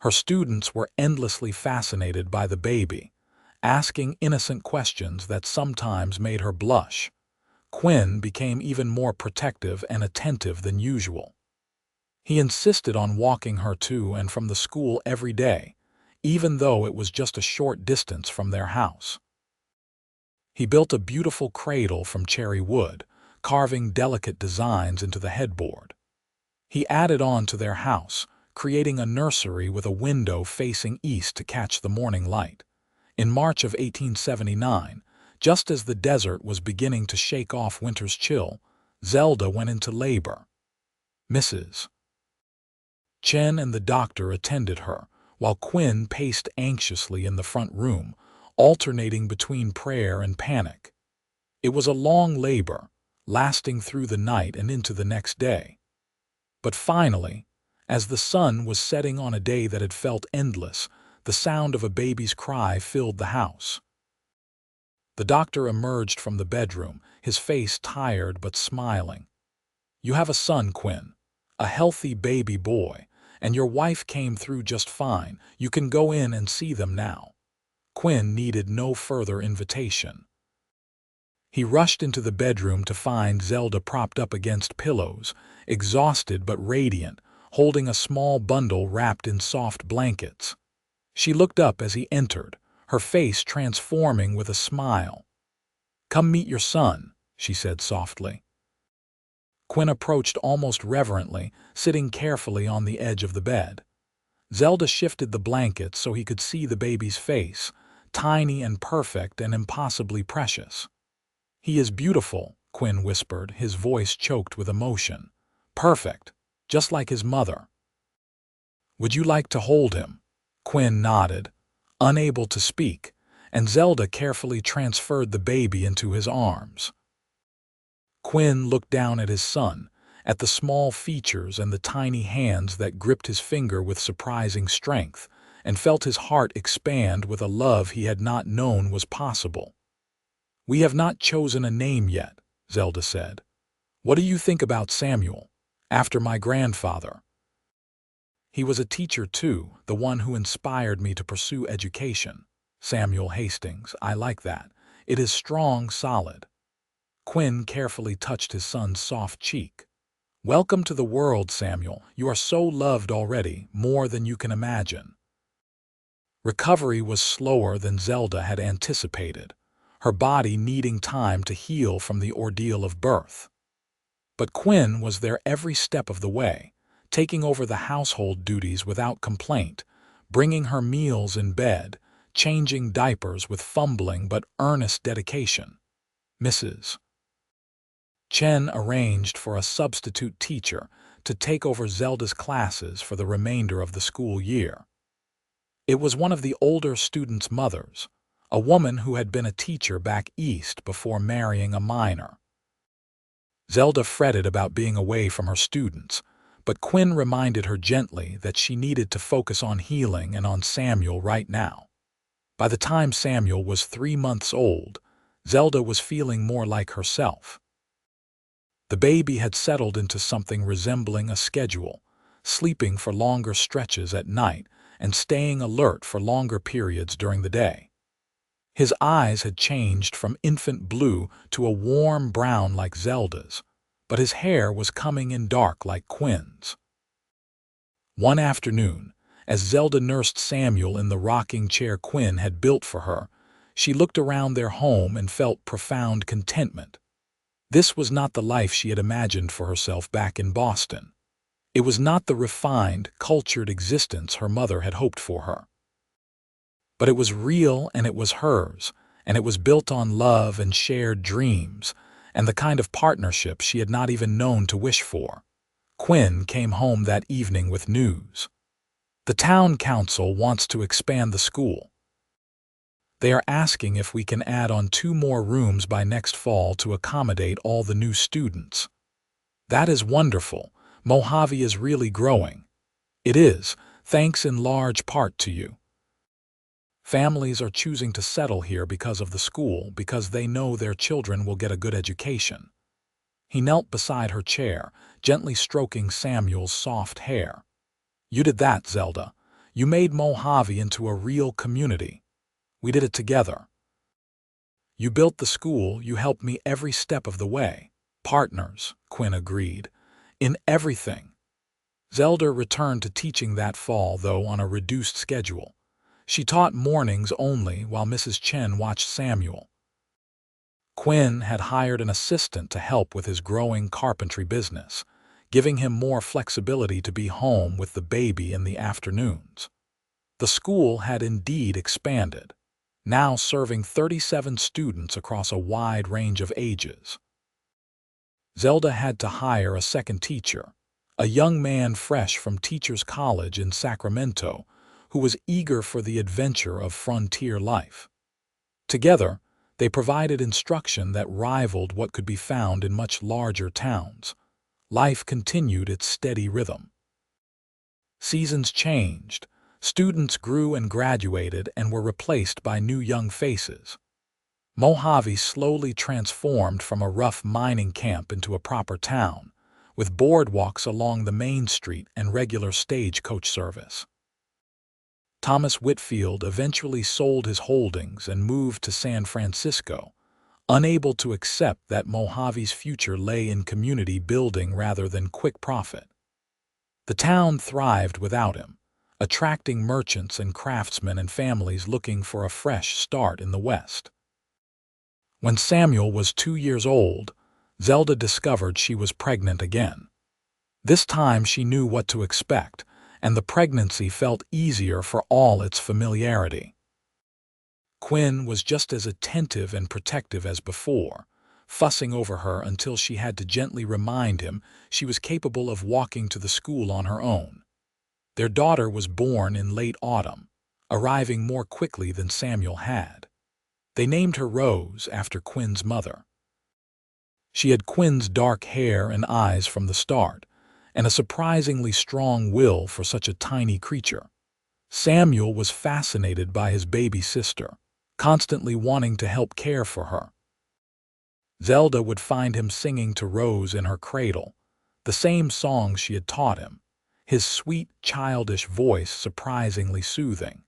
Speaker 1: Her students were endlessly fascinated by the baby, asking innocent questions that sometimes made her blush. Quinn became even more protective and attentive than usual. He insisted on walking her to and from the school every day, even though it was just a short distance from their house. He built a beautiful cradle from cherry wood, carving delicate designs into the headboard. He added on to their house, creating a nursery with a window facing east to catch the morning light. In March of 1879, just as the desert was beginning to shake off winter's chill, Zelda went into labor. Mrs. Chen and the doctor attended her, while Quinn paced anxiously in the front room, alternating between prayer and panic. It was a long labor, lasting through the night and into the next day. But finally, as the sun was setting on a day that had felt endless, the sound of a baby's cry filled the house. The doctor emerged from the bedroom, his face tired but smiling. "You have a son, Quinn, a healthy baby boy, and your wife came through just fine. You can go in and see them now." Quinn needed no further invitation. He rushed into the bedroom to find Zelda propped up against pillows, exhausted but radiant, holding a small bundle wrapped in soft blankets. She looked up as he entered, her face transforming with a smile. "Come meet your son," she said softly. Quinn approached almost reverently, sitting carefully on the edge of the bed. Zelda shifted the blankets so he could see the baby's face, tiny and perfect and impossibly precious. "He is beautiful," Quinn whispered, his voice choked with emotion. "Perfect, just like his mother." "Would you like to hold him?" Quinn nodded, unable to speak, and Zelda carefully transferred the baby into his arms. Quinn looked down at his son, at the small features and the tiny hands that gripped his finger with surprising strength, and felt his heart expand with a love he had not known was possible. "We have not chosen a name yet," Zelda said. "What do you think about Samuel?" After my grandfather. He was a teacher too, the one who inspired me to pursue education. Samuel Hastings, I like that. It is strong, solid. Quinn carefully touched his son's soft cheek. Welcome to the world, Samuel. You are so loved already, more than you can imagine. Recovery was slower than Zelda had anticipated, her body needing time to heal from the ordeal of birth. But Quinn was there every step of the way, taking over the household duties without complaint, bringing her meals in bed, changing diapers with fumbling but earnest dedication. Mrs. Chen arranged for a substitute teacher to take over Zelda's classes for the remainder of the school year. It was one of the older students' mothers, a woman who had been a teacher back east before marrying a miner. Zelda fretted about being away from her students, but Quinn reminded her gently that she needed to focus on healing and on Samuel right now. By the time Samuel was 3 months old, Zelda was feeling more like herself. The baby had settled into something resembling a schedule, sleeping for longer stretches at night and staying alert for longer periods during the day. His eyes had changed from infant blue to a warm brown like Zelda's, but his hair was coming in dark like Quinn's. One afternoon, as Zelda nursed Samuel in the rocking chair Quinn had built for her, she looked around their home and felt profound contentment. This was not the life she had imagined for herself back in Boston. It was not the refined, cultured existence her mother had hoped for her. But it was real and it was hers, and it was built on love and shared dreams, and the kind of partnership she had not even known to wish for. Quinn came home that evening with news. The town council wants to expand the school. They are asking if we can add on 2 more rooms by next fall to accommodate all the new students. That is wonderful. Mojave is really growing. It is, thanks in large part to you. Families are choosing to settle here because of the school, because they know their children will get a good education. He knelt beside her chair, gently stroking Samuel's soft hair. You did that, Zelda. You made Mojave into a real community. We did it together. You built the school, you helped me every step of the way. Partners, Quinn agreed. In everything. Zelda returned to teaching that fall, though on a reduced schedule. She taught mornings only while Mrs. Chen watched Samuel. Quinn had hired an assistant to help with his growing carpentry business, giving him more flexibility to be home with the baby in the afternoons. The school had indeed expanded, now serving 37 students across a wide range of ages. Zelda had to hire a second teacher, a young man fresh from Teachers College in Sacramento, who was eager for the adventure of frontier life. Together, they provided instruction that rivaled what could be found in much larger towns. Life continued its steady rhythm. Seasons changed, students grew and graduated and were replaced by new young faces. Mojave slowly transformed from a rough mining camp into a proper town, with boardwalks along the main street and regular stagecoach service. Thomas Whitfield eventually sold his holdings and moved to San Francisco, unable to accept that Mojave's future lay in community building rather than quick profit. The town thrived without him, attracting merchants and craftsmen and families looking for a fresh start in the West. When Samuel was 2 years old, Zelda discovered she was pregnant again. This time she knew what to expect, and the pregnancy felt easier for all its familiarity. Quinn was just as attentive and protective as before, fussing over her until she had to gently remind him she was capable of walking to the school on her own. Their daughter was born in late autumn, arriving more quickly than Samuel had. They named her Rose after Quinn's mother. She had Quinn's dark hair and eyes from the start, and a surprisingly strong will for such a tiny creature. Samuel was fascinated by his baby sister, constantly wanting to help care for her. Zelda would find him singing to Rose in her cradle, the same songs she had taught him, his sweet, childish voice surprisingly soothing.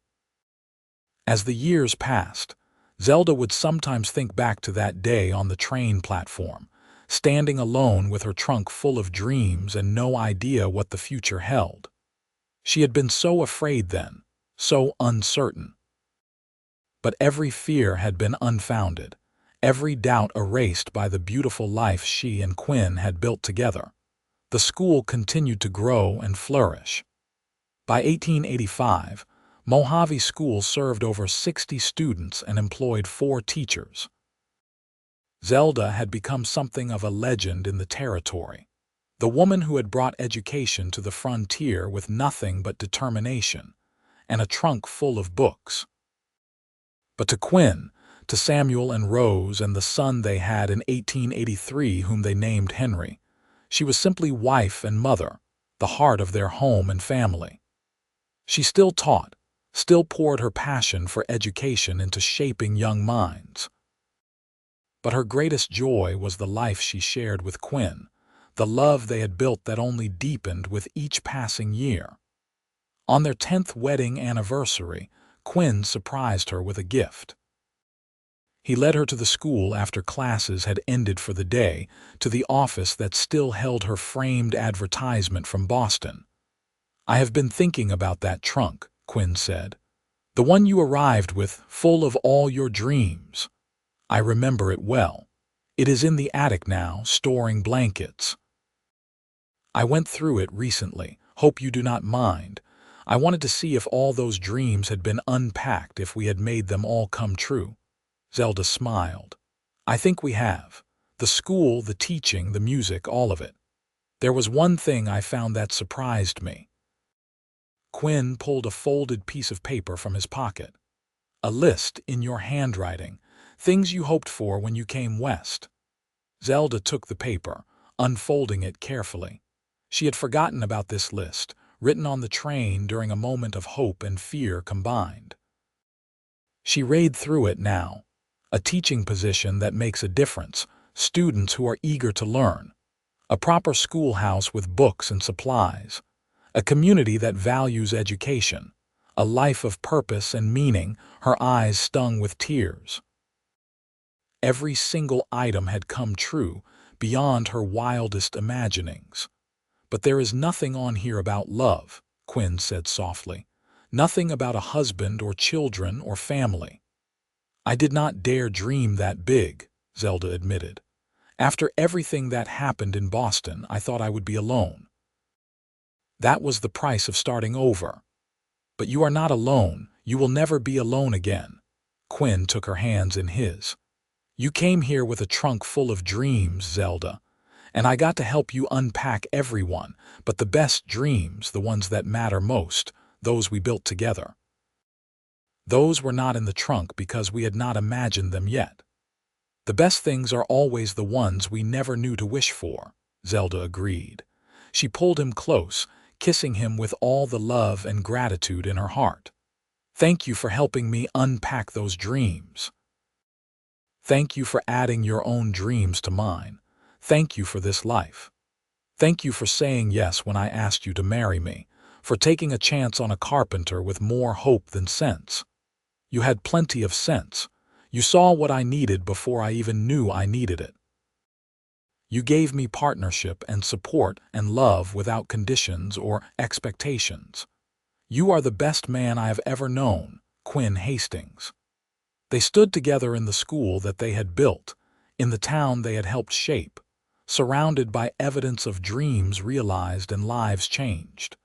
Speaker 1: As the years passed, Zelda would sometimes think back to that day on the train platform, standing alone with her trunk full of dreams and no idea what the future held. She had been so afraid then, so uncertain. But every fear had been unfounded, every doubt erased by the beautiful life she and Quinn had built together. The school continued to grow and flourish. By 1885, Mojave School served over 60 students and employed 4 teachers. Zelda had become something of a legend in the territory, the woman who had brought education to the frontier with nothing but determination and a trunk full of books. But to Quinn, to Samuel and Rose and the son they had in 1883 whom they named Henry, she was simply wife and mother, the heart of their home and family. She still taught, still poured her passion for education into shaping young minds. But her greatest joy was the life she shared with Quinn, the love they had built that only deepened with each passing year. On their 10th wedding anniversary, Quinn surprised her with a gift. He led her to the school after classes had ended for the day, to the office that still held her framed advertisement from Boston. "I have been thinking about that trunk," Quinn said. "The one you arrived with, full of all your dreams. I remember it well. It is in the attic now, storing blankets. I went through it recently. Hope you do not mind. I wanted to see if all those dreams had been unpacked, if we had made them all come true." Zelda smiled. "I think we have. The school, the teaching, the music, all of it. There was one thing I found that surprised me." Quinn pulled a folded piece of paper from his pocket. "A list in your handwriting, things you hoped for when you came west." Zelda took the paper, unfolding it carefully. She had forgotten about this list, written on the train during a moment of hope and fear combined. She read through it now. A teaching position that makes a difference, students who are eager to learn, a proper schoolhouse with books and supplies, a community that values education, a life of purpose and meaning. Her eyes stung with tears. Every single item had come true, beyond her wildest imaginings. "But there is nothing on here about love," Quinn said softly. "Nothing about a husband or children or family." "I did not dare dream that big," Zelda admitted. "After everything that happened in Boston, I thought I would be alone. That was the price of starting over. But you are not alone. You will never be alone again." Quinn took her hands in his. "You came here with a trunk full of dreams, Zelda, and I got to help you unpack every one, but the best dreams, the ones that matter most, those we built together. Those were not in the trunk because we had not imagined them yet. The best things are always the ones we never knew to wish for," Zelda agreed. She pulled him close, kissing him with all the love and gratitude in her heart. "Thank you for helping me unpack those dreams. Thank you for adding your own dreams to mine. Thank you for this life. Thank you for saying yes when I asked you to marry me, for taking a chance on a carpenter with more hope than sense. You had plenty of sense. You saw what I needed before I even knew I needed it. You gave me partnership and support and love without conditions or expectations. You are the best man I have ever known, Quinn Hastings." They stood together in the school that they had built, in the town they had helped shape, surrounded by evidence of dreams realized and lives changed.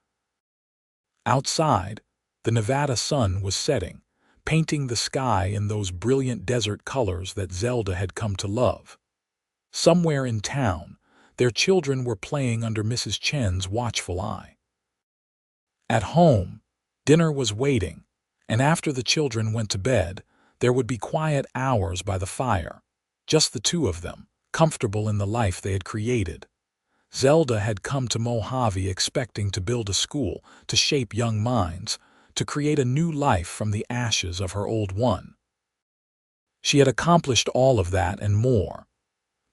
Speaker 1: Outside, the Nevada sun was setting, painting the sky in those brilliant desert colors that Zelda had come to love. Somewhere in town, their children were playing under Mrs. Chen's watchful eye. At home, dinner was waiting, and after the children went to bed, there would be quiet hours by the fire, just the two of them, comfortable in the life they had created. Zelda had come to Mojave expecting to build a school, to shape young minds, to create a new life from the ashes of her old one. She had accomplished all of that and more.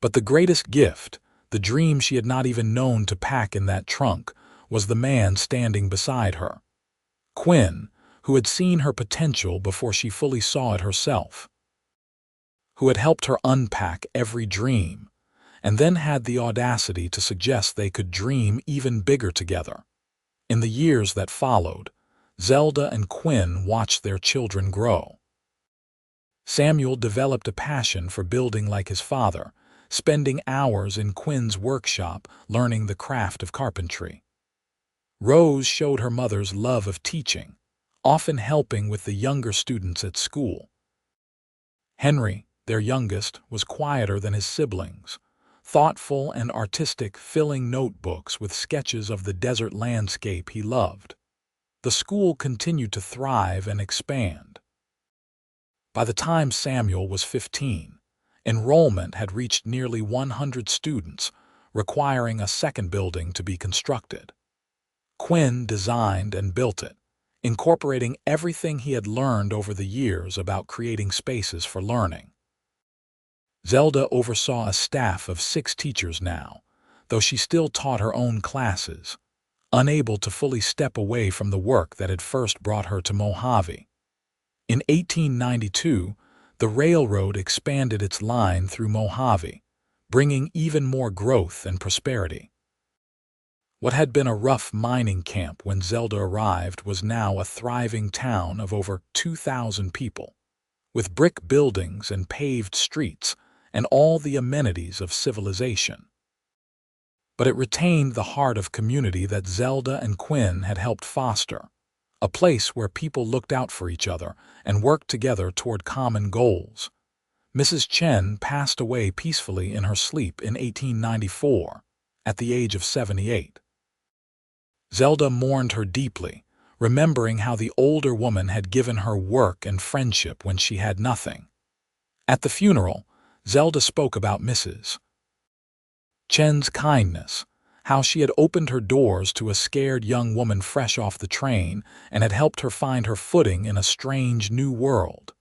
Speaker 1: But the greatest gift, The dream she had not even known to pack in that trunk was the man standing beside her. Quinn, who had seen her potential before she fully saw it herself, who had helped her unpack every dream, and then had the audacity to suggest they could dream even bigger together. In the years that followed, Zelda and Quinn watched their children grow. Samuel developed a passion for building like his father, spending hours in Quinn's workshop learning the craft of carpentry. Rose showed her mother's love of teaching, often helping with the younger students at school. Henry, their youngest, was quieter than his siblings, thoughtful and artistic, filling notebooks with sketches of the desert landscape he loved. The school continued to thrive and expand. By the time Samuel was 15, enrollment had reached nearly 100 students, requiring a second building to be constructed. Quinn designed and built it, incorporating everything he had learned over the years about creating spaces for learning. Zelda oversaw a staff of 6 teachers now, though she still taught her own classes, unable to fully step away from the work that had first brought her to Mojave. In 1892, the railroad expanded its line through Mojave, bringing even more growth and prosperity. What had been a rough mining camp when Zelda arrived was now a thriving town of over 2,000 people, with brick buildings and paved streets and all the amenities of civilization. But it retained the heart of community that Zelda and Quinn had helped foster, a place where people looked out for each other and worked together toward common goals. Mrs. Chen passed away peacefully in her sleep in 1894, at the age of 78. Zelda mourned her deeply, remembering how the older woman had given her work and friendship when she had nothing. At the funeral, Zelda spoke about Mrs. Chen's kindness, how she had opened her doors to a scared young woman fresh off the train and had helped her find her footing in a strange new world.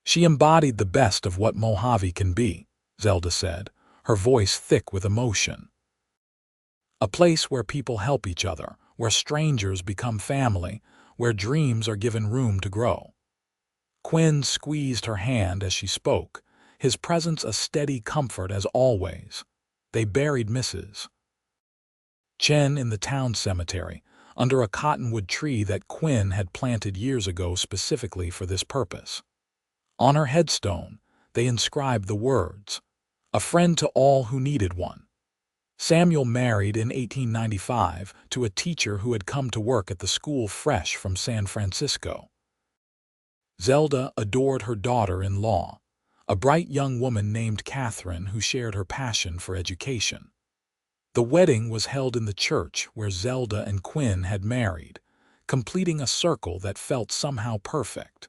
Speaker 1: She embodied the best of what Mojave can be, Zelda said, her voice thick with emotion. A place where people help each other, where strangers become family, where dreams are given room to grow. Quinn squeezed her hand as she spoke, his presence a steady comfort as always. They buried Mrs. Chen in the town cemetery, under a cottonwood tree that Quinn had planted years ago specifically for this purpose. On her headstone, they inscribed the words, "A friend to all who needed one." Samuel married in 1895 to a teacher who had come to work at the school fresh from San Francisco. Zelda adored her daughter-in-law, a bright young woman named Catherine who shared her passion for education. The wedding was held in the church where Zelda and Quinn had married, completing a circle that felt somehow perfect.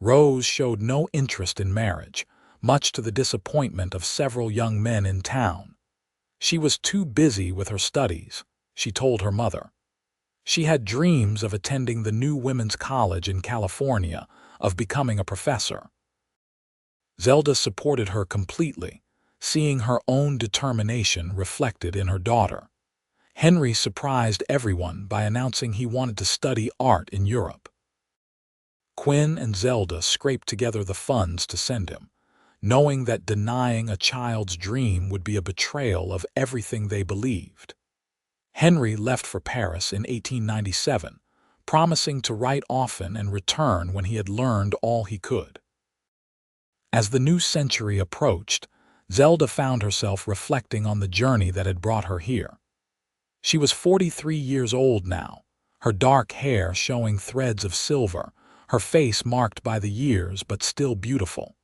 Speaker 1: Rose showed no interest in marriage, much to the disappointment of several young men in town. She was too busy with her studies, she told her mother. She had dreams of attending the new women's college in California, of becoming a professor. Zelda supported her completely, seeing her own determination reflected in her daughter. Henry surprised everyone by announcing he wanted to study art in Europe. Quinn and Zelda scraped together the funds to send him, knowing that denying a child's dream would be a betrayal of everything they believed. Henry left for Paris in 1897, promising to write often and return when he had learned all he could. As the new century approached, Zelda found herself reflecting on the journey that had brought her here. She was 43 years old now, her dark hair showing threads of silver, her face marked by the years but still beautiful.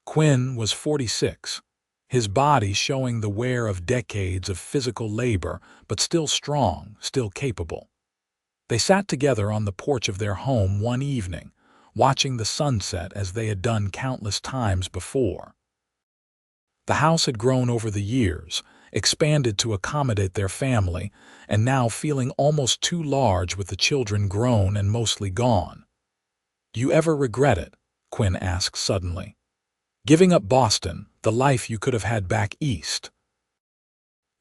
Speaker 1: Quinn was 46, his body showing the wear of decades of physical labor, but still strong, still capable. They sat together on the porch of their home one evening, watching the sunset as they had done countless times before. The house had grown over the years, expanded to accommodate their family, and now feeling almost too large with the children grown and mostly gone. "Do you ever regret it?" Quinn asked suddenly. Giving up Boston, the life you could have had back east.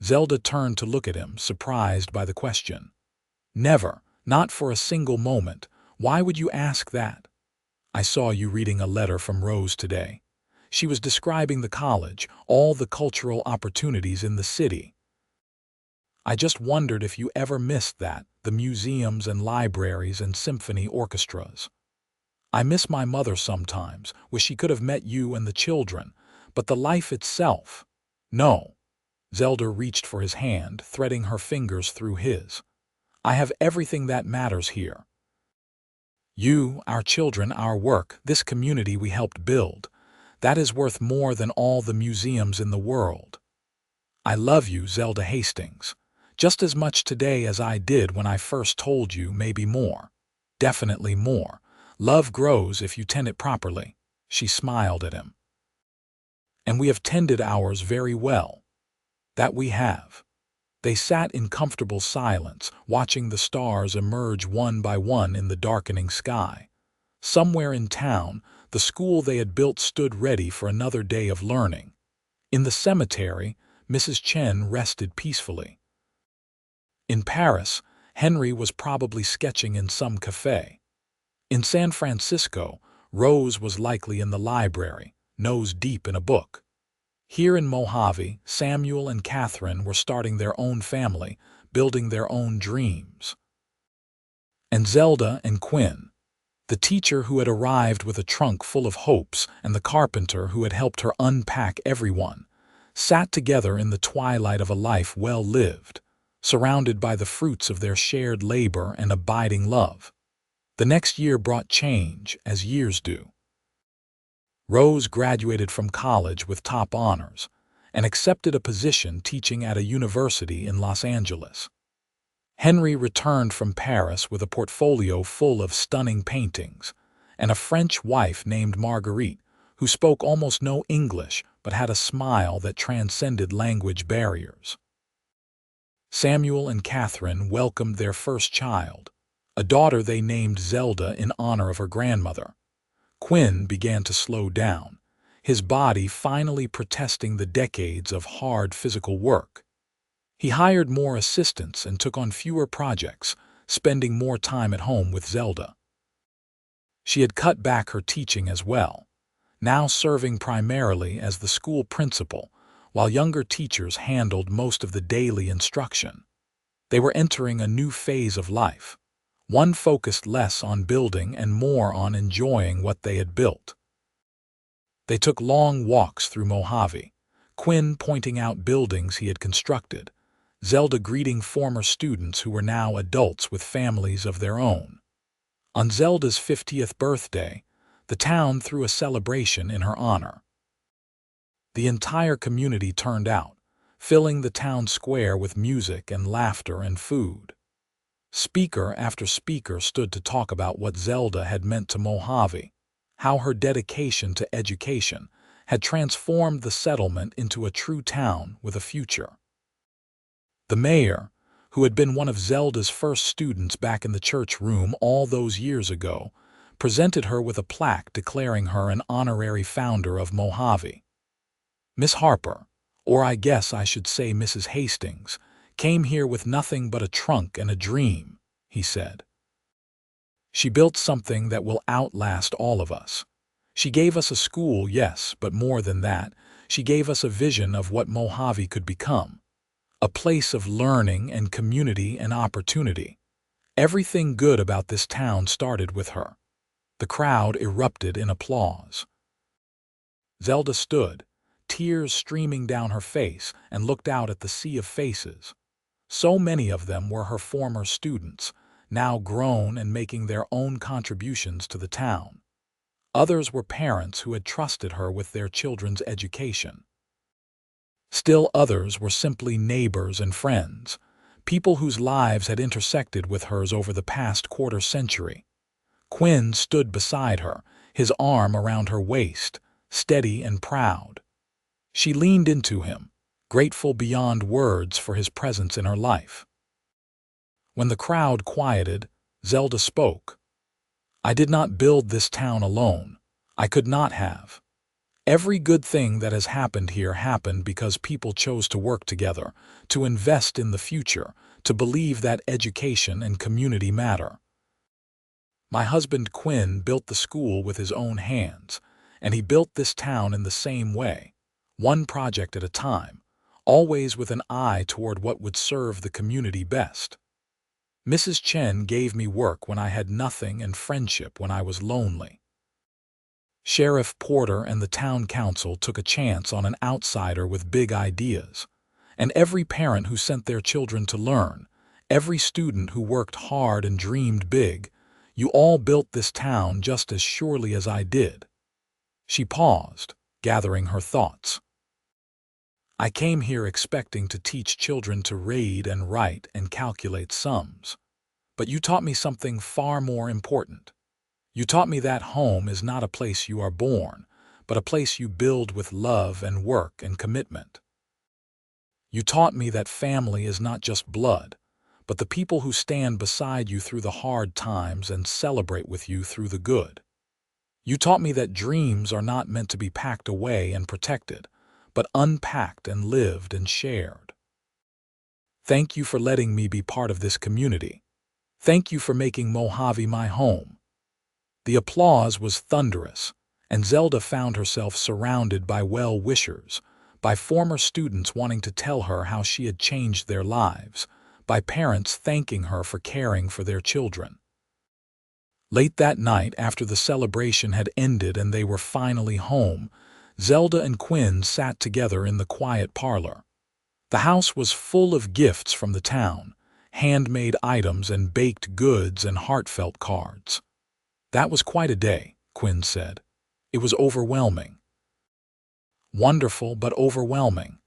Speaker 1: Zelda turned to look at him, surprised by the question. Never, not for a single moment. Why would you ask that? I saw you reading a letter from Rose today. She was describing the college, all the cultural opportunities in the city. I just wondered if you ever missed that, the museums and libraries and symphony orchestras. I miss my mother sometimes, wish she could have met you and the children, but the life itself. No. Zelda reached for his hand, threading her fingers through his. I have everything that matters here. You, our children, our work, this community we helped build. That is worth more than all the museums in the world. I love you, Zelda Hastings. Just as much today as I did when I first told you, maybe more. Definitely more. Love grows if you tend it properly. She smiled at him. And we have tended ours very well. That we have. They sat in comfortable silence, watching the stars emerge one by one in the darkening sky. Somewhere in town, the school they had built stood ready for another day of learning. In the cemetery, Mrs. Chen rested peacefully. In Paris, Henry was probably sketching in some cafe. In San Francisco, Rose was likely in the library, nose deep in a book. Here in Mojave, Samuel and Catherine were starting their own family, building their own dreams. And Zelda and Quinn, the teacher who had arrived with a trunk full of hopes and the carpenter who had helped her unpack everyone, sat together in the twilight of a life well lived, surrounded by the fruits of their shared labor and abiding love. The next year brought change, as years do. Rose graduated from college with top honors and accepted a position teaching at a university in Los Angeles. Henry returned from Paris with a portfolio full of stunning paintings and a French wife named Marguerite, who spoke almost no English but had a smile that transcended language barriers. Samuel and Catherine welcomed their first child, a daughter they named Zelda in honor of her grandmother. Quinn began to slow down, his body finally protesting the decades of hard physical work. He hired more assistants and took on fewer projects, spending more time at home with Zelda. She had cut back her teaching as well, now serving primarily as the school principal, while younger teachers handled most of the daily instruction. They were entering a new phase of life, one focused less on building and more on enjoying what they had built. They took long walks through Mojave, Quinn pointing out buildings he had constructed, Zelda greeting former students who were now adults with families of their own. On Zelda's 50th birthday, the town threw a celebration in her honor. The entire community turned out, filling the town square with music and laughter and food. Speaker after speaker stood to talk about what Zelda had meant to Mojave, how her dedication to education had transformed the settlement into a true town with a future. The mayor, who had been one of Zelda's first students back in the church room all those years ago, presented her with a plaque declaring her an honorary founder of Mojave. Miss Harper, or I guess I should say Mrs. Hastings, came here with nothing but a trunk and a dream, he said. She built something that will outlast all of us. She gave us a school, yes, but more than that, she gave us a vision of what Mojave could become. A place of learning and community and opportunity. Everything good about this town started with her. The crowd erupted in applause. Zelda stood, tears streaming down her face, and looked out at the sea of faces. So many of them were her former students, now grown and making their own contributions to the town. Others were parents who had trusted her with their children's education. Still others were simply neighbors and friends, people whose lives had intersected with hers over the past quarter century. Quinn stood beside her, his arm around her waist, steady and proud. She leaned into him, grateful beyond words for his presence in her life. When the crowd quieted, Zelda spoke. I did not build this town alone. I could not have. Every good thing that has happened here happened because people chose to work together, to invest in the future, to believe that education and community matter. My husband Quinn built the school with his own hands, and he built this town in the same way, one project at a time, always with an eye toward what would serve the community best. Mrs. Chen gave me work when I had nothing and friendship when I was lonely. Sheriff Porter and the town council took a chance on an outsider with big ideas, and every parent who sent their children to learn, every student who worked hard and dreamed big, you all built this town just as surely as I did. She paused, gathering her thoughts. I came here expecting to teach children to read and write and calculate sums. But you taught me something far more important. You taught me that home is not a place you are born, but a place you build with love and work and commitment. You taught me that family is not just blood, but the people who stand beside you through the hard times and celebrate with you through the good. You taught me that dreams are not meant to be packed away and protected, but unpacked and lived and shared. Thank you for letting me be part of this community. Thank you for making Mojave my home. The applause was thunderous, and Zelda found herself surrounded by well-wishers, by former students wanting to tell her how she had changed their lives, by parents thanking her for caring for their children. Late that night, after the celebration had ended and they were finally home, Zelda and Quinn sat together in the quiet parlor. The house was full of gifts from the town, handmade items and baked goods and heartfelt cards. That was quite a day, Quinn said. It was overwhelming. Wonderful, but overwhelming.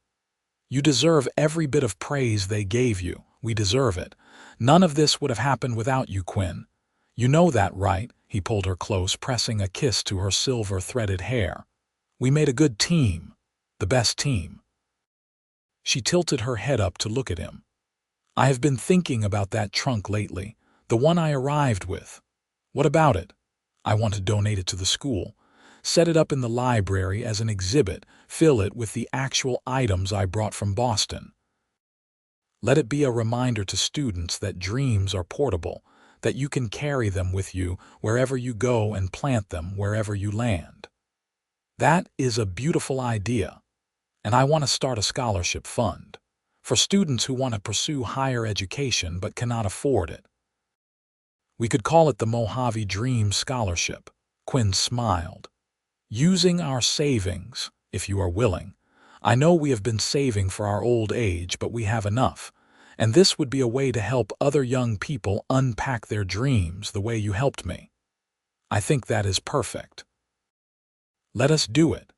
Speaker 1: You deserve every bit of praise they gave you. We deserve it. None of this would have happened without you, Quinn. You know that, right? He pulled her close, pressing a kiss to her silver-threaded hair. We made a good team. The best team. She tilted her head up to look at him. I have been thinking about that trunk lately, the one I arrived with. What about it? I want to donate it to the school. Set it up in the library as an exhibit, fill it with the actual items I brought from Boston. Let it be a reminder to students that dreams are portable, that you can carry them with you wherever you go and plant them wherever you land. That is a beautiful idea, and I want to start a scholarship fund for students who want to pursue higher education but cannot afford it. We could call it the Mojave Dream Scholarship. Quinn smiled. Using our savings, if you are willing. I know we have been saving for our old age, but we have enough. And this would be a way to help other young people unpack their dreams the way you helped me. I think that is perfect. Let us do it.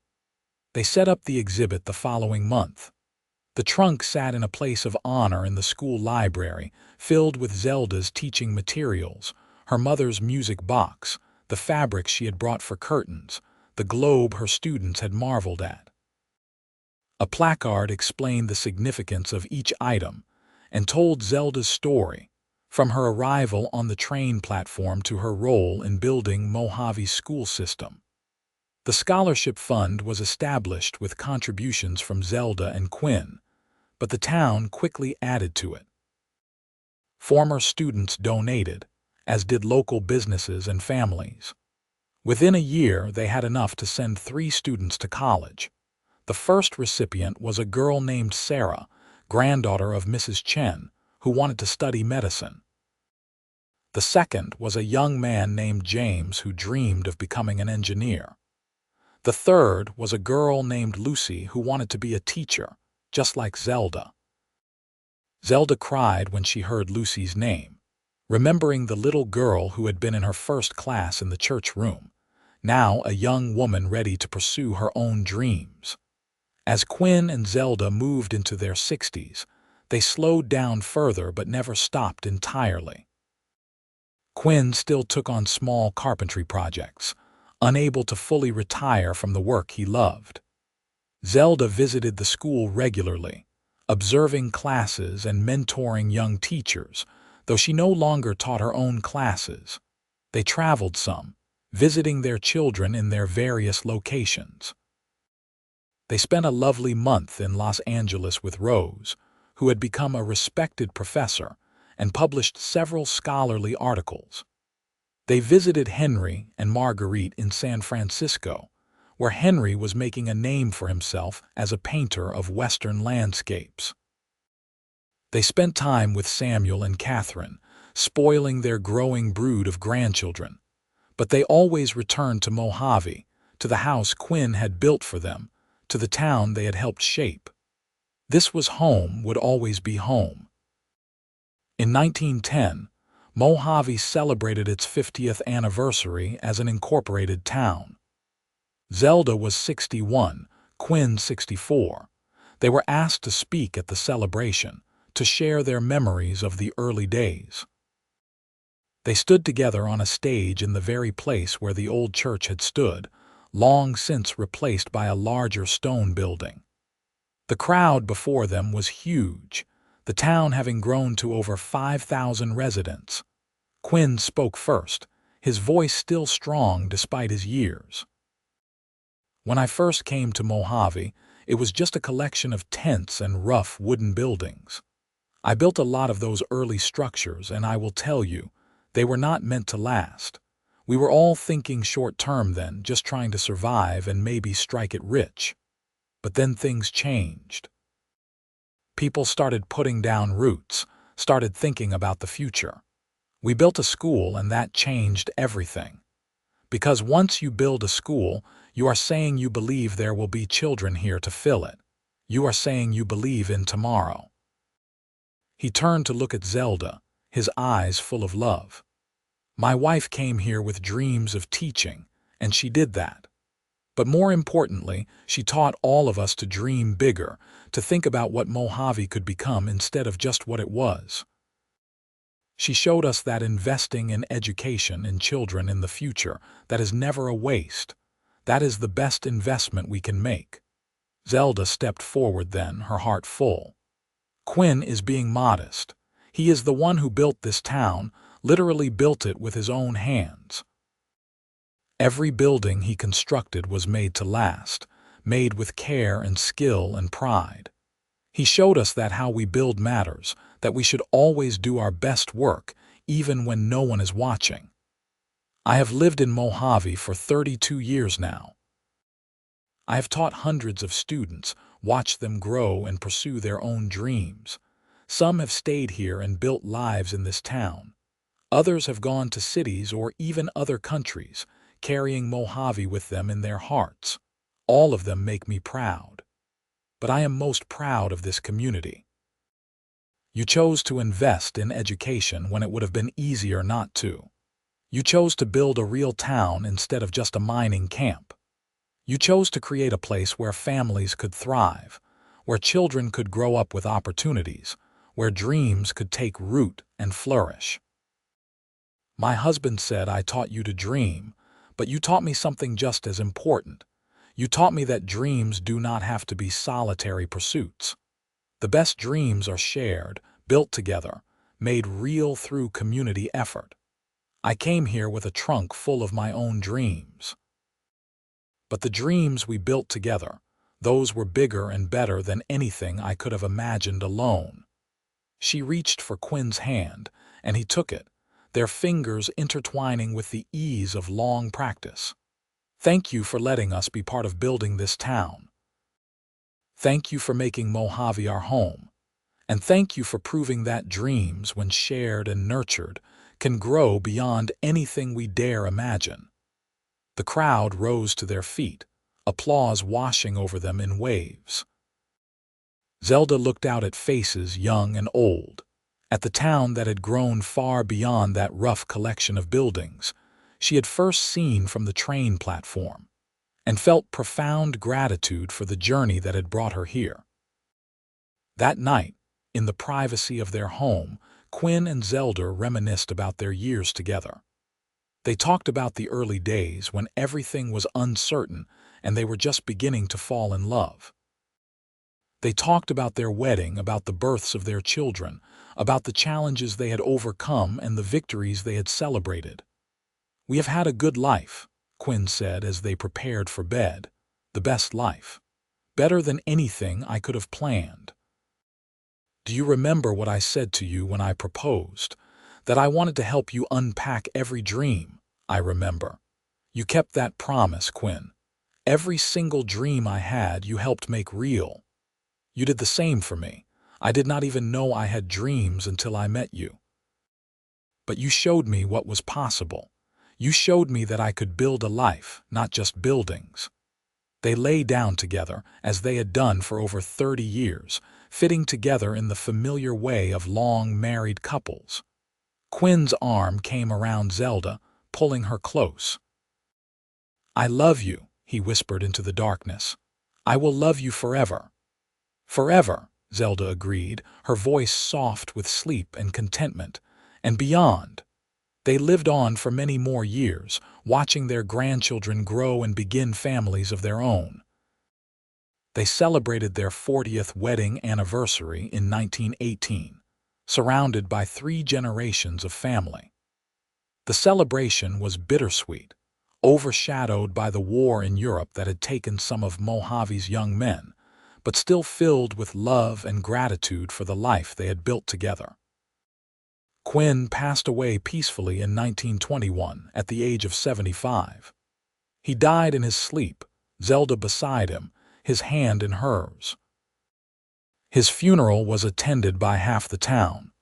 Speaker 1: They set up the exhibit the following month. The trunk sat in a place of honor in the school library, filled with Zelda's teaching materials, her mother's music box, the fabric she had brought for curtains, the globe her students had marveled at. A placard explained the significance of each item and told Zelda's story, from her arrival on the train platform to her role in building Mojave's school system. The scholarship fund was established with contributions from Zelda and Quinn, but the town quickly added to it. Former students donated, as did local businesses and families. Within a year, they had enough to send 3 students to college. The first recipient was a girl named Sarah, granddaughter of Mrs. Chen, who wanted to study medicine. The second was a young man named James who dreamed of becoming an engineer. The third was a girl named Lucy who wanted to be a teacher, just like Zelda. Zelda cried when she heard Lucy's name, remembering the little girl who had been in her first class in the church room, now a young woman ready to pursue her own dreams. As Quinn and Zelda moved into their 60s, they slowed down further but never stopped entirely. Quinn still took on small carpentry projects, unable to fully retire from the work he loved. Zelda visited the school regularly, observing classes and mentoring young teachers, though she no longer taught her own classes. They traveled some, visiting their children in their various locations. They spent a lovely month in Los Angeles with Rose, who had become a respected professor and published several scholarly articles. They visited Henry and Marguerite in San Francisco, where Henry was making a name for himself as a painter of Western landscapes. They spent time with Samuel and Catherine, spoiling their growing brood of grandchildren, but they always returned to Mojave, to the house Quinn had built for them, to the town they had helped shape. This was home, would always be home. In 1910, Mojave celebrated its 50th anniversary as an incorporated town. Zelda was 61, Quinn 64. They were asked to speak at the celebration, to share their memories of the early days. They stood together on a stage in the very place where the old church had stood, long since replaced by a larger stone building. The crowd before them was huge, the town having grown to over 5,000 residents. Quinn spoke first, his voice still strong despite his years. When I first came to Mojave, it was just a collection of tents and rough wooden buildings. I built a lot of those early structures, and I will tell you, they were not meant to last. We were all thinking short-term then, just trying to survive and maybe strike it rich. But then things changed. People started putting down roots, started thinking about the future. We built a school, and that changed everything. Because once you build a school, you are saying you believe there will be children here to fill it. You are saying you believe in tomorrow. He turned to look at Zelda, his eyes full of love. My wife came here with dreams of teaching, and she did that. But more importantly, she taught all of us to dream bigger, to think about what Mojave could become instead of just what it was. She showed us that investing in education in children in the future, that is never a waste. That is the best investment we can make. Zelda stepped forward then, her heart full. Quinn is being modest. He is the one who built this town, literally built it with his own hands. Every building he constructed was made to last, made with care and skill and pride. He showed us that how we build matters, that we should always do our best work, even when no one is watching. I have lived in Mojave for 32 years now. I have taught hundreds of students, watched them grow and pursue their own dreams. Some have stayed here and built lives in this town. Others have gone to cities or even other countries, carrying Mojave with them in their hearts. All of them make me proud. But I am most proud of this community. You chose to invest in education when it would have been easier not to. You chose to build a real town instead of just a mining camp. You chose to create a place where families could thrive, where children could grow up with opportunities, where dreams could take root and flourish. My husband said I taught you to dream, but you taught me something just as important. You taught me that dreams do not have to be solitary pursuits. The best dreams are shared, built together, made real through community effort. I came here with a trunk full of my own dreams. But the dreams we built together, those were bigger and better than anything I could have imagined alone. She reached for Quinn's hand, and he took it, their fingers intertwining with the ease of long practice. Thank you for letting us be part of building this town. Thank you for making Mojave our home. And thank you for proving that dreams, when shared and nurtured, can grow beyond anything we dare imagine. The crowd rose to their feet, applause washing over them in waves. Zelda looked out at faces young and old, at the town that had grown far beyond that rough collection of buildings she had first seen from the train platform, and felt profound gratitude for the journey that had brought her here. That night, in the privacy of their home, Quinn and Zelda reminisced about their years together. They talked about the early days when everything was uncertain and they were just beginning to fall in love. They talked about their wedding, about the births of their children, about the challenges they had overcome and the victories they had celebrated. "We have had a good life," Quinn said as they prepared for bed. "The best life. better than anything I could have planned. Do you remember what I said to you when I proposed? That I wanted to help you unpack every dream. I remember. You kept that promise, Quinn. Every single dream I had, you helped make real. You did the same for me. I did not even know I had dreams until I met you. But you showed me what was possible. You showed me that I could build a life, not just buildings. They lay down together, as they had done for over 30 years, fitting together in the familiar way of long married couples. Quinn's arm came around Zelda, pulling her close. "I love you," he whispered into the darkness. "I will love you forever." "Forever," Zelda agreed, her voice soft with sleep and contentment. And beyond. They lived on for many more years, watching their grandchildren grow and begin families of their own. They celebrated their 40th wedding anniversary in 1918, surrounded by 3 generations of family. The celebration was bittersweet, overshadowed by the war in Europe that had taken some of Mojave's young men, but still filled with love and gratitude for the life they had built together. Quinn passed away peacefully in 1921 at the age of 75. He died in his sleep, Zelda beside him, his hand in hers. His funeral was attended by half the town,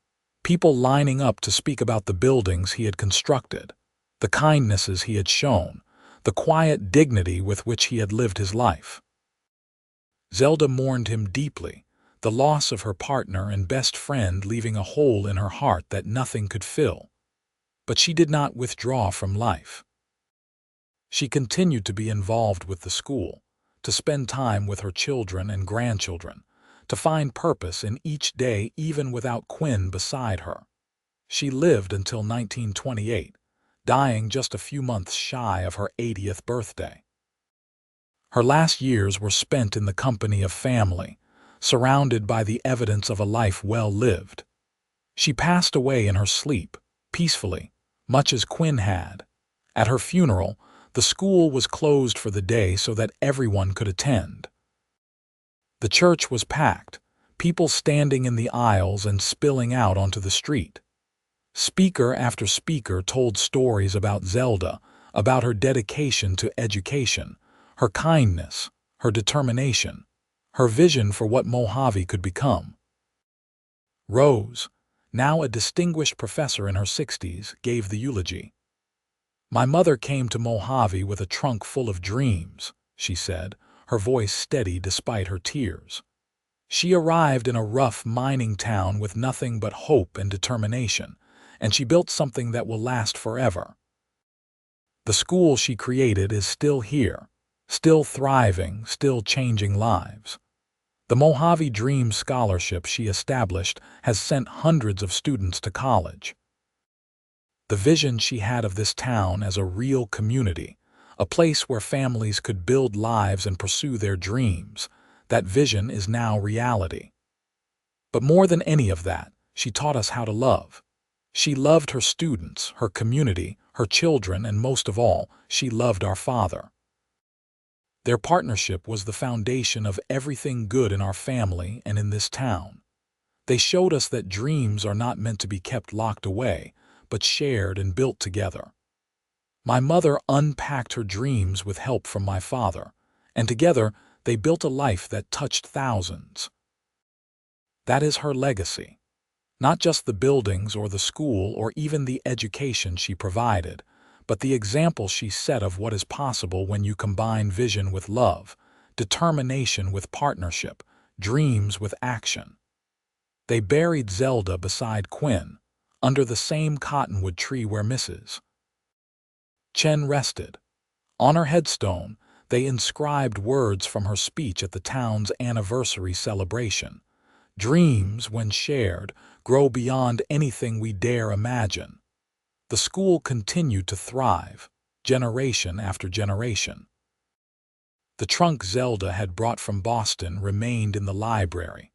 Speaker 1: people lining up to speak about the buildings he had constructed, the kindnesses he had shown, the quiet dignity with which he had lived his life. Zelda mourned him deeply, the loss of her partner and best friend leaving a hole in her heart that nothing could fill. But she did not withdraw from life. She continued to be involved with the school, to spend time with her children and grandchildren, to find purpose in each day even without Quinn beside her. She lived until 1928, dying just a few months shy of her 80th birthday. Her last years were spent in the company of family, surrounded by the evidence of a life well lived. She passed away in her sleep, peacefully, much as Quinn had. At her funeral, the school was closed for the day so that everyone could attend. The church was packed, people standing in the aisles and spilling out onto the street. Speaker after speaker told stories about Zelda, about her dedication to education, her kindness, her determination, her vision for what Mojave could become. Rose, now a distinguished professor in her 60s, gave the eulogy. "My mother came to Mojave with a trunk full of dreams," she said, her voice steady despite her tears. "She arrived in a rough mining town with nothing but hope and determination, and she built something that will last forever. The school she created is still here, still thriving, still changing lives. The Mojave Dream Scholarship she established has sent hundreds of students to college. The vision she had of this town as a real community, a place where families could build lives and pursue their dreams, that vision is now reality. But more than any of that, she taught us how to love. She loved her students, her community, her children, and most of all, she loved our father. Their partnership was the foundation of everything good in our family and in this town. They showed us that dreams are not meant to be kept locked away, but shared and built together. My mother unpacked her dreams with help from my father, and together they built a life that touched thousands. That is her legacy. Not just the buildings or the school or even the education she provided, but the example she set of what is possible when you combine vision with love, determination with partnership, dreams with action. They buried Zelda beside Quinn, under the same cottonwood tree where Mrs. Chen rested. On her headstone, they inscribed words from her speech at the town's anniversary celebration. "Dreams, when shared, grow beyond anything we dare imagine." The school continued to thrive, generation after generation. The trunk Zelda had brought from Boston remained in the library,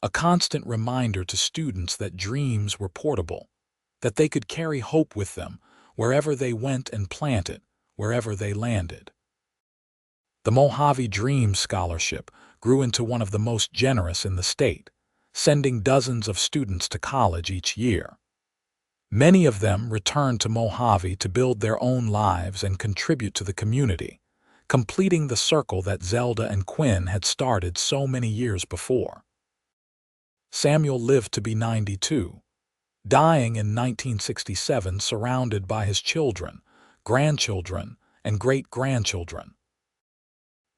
Speaker 1: a constant reminder to students that dreams were portable, that they could carry hope with them wherever they went and plant it wherever they landed. The Mojave Dream Scholarship grew into one of the most generous in the state, sending dozens of students to college each year. Many of them returned to Mojave to build their own lives and contribute to the community, completing the circle that Zelda and Quinn had started so many years before. Samuel lived to be 92, dying in 1967 surrounded by his children, grandchildren, and great-grandchildren.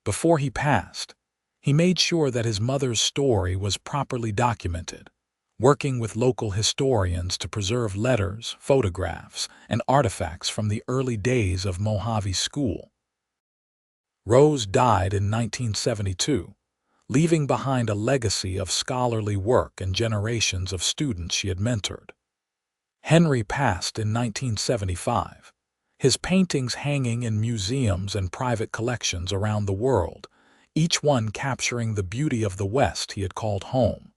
Speaker 1: Before he passed, he made sure that his mother's story was properly documented, working with local historians to preserve letters, photographs, and artifacts from the early days of Mojave school. Rose died in 1972, leaving behind a legacy of scholarly work and generations of students she had mentored. Henry passed in 1975, his paintings hanging in museums and private collections around the world, each one capturing the beauty of the West he had called home.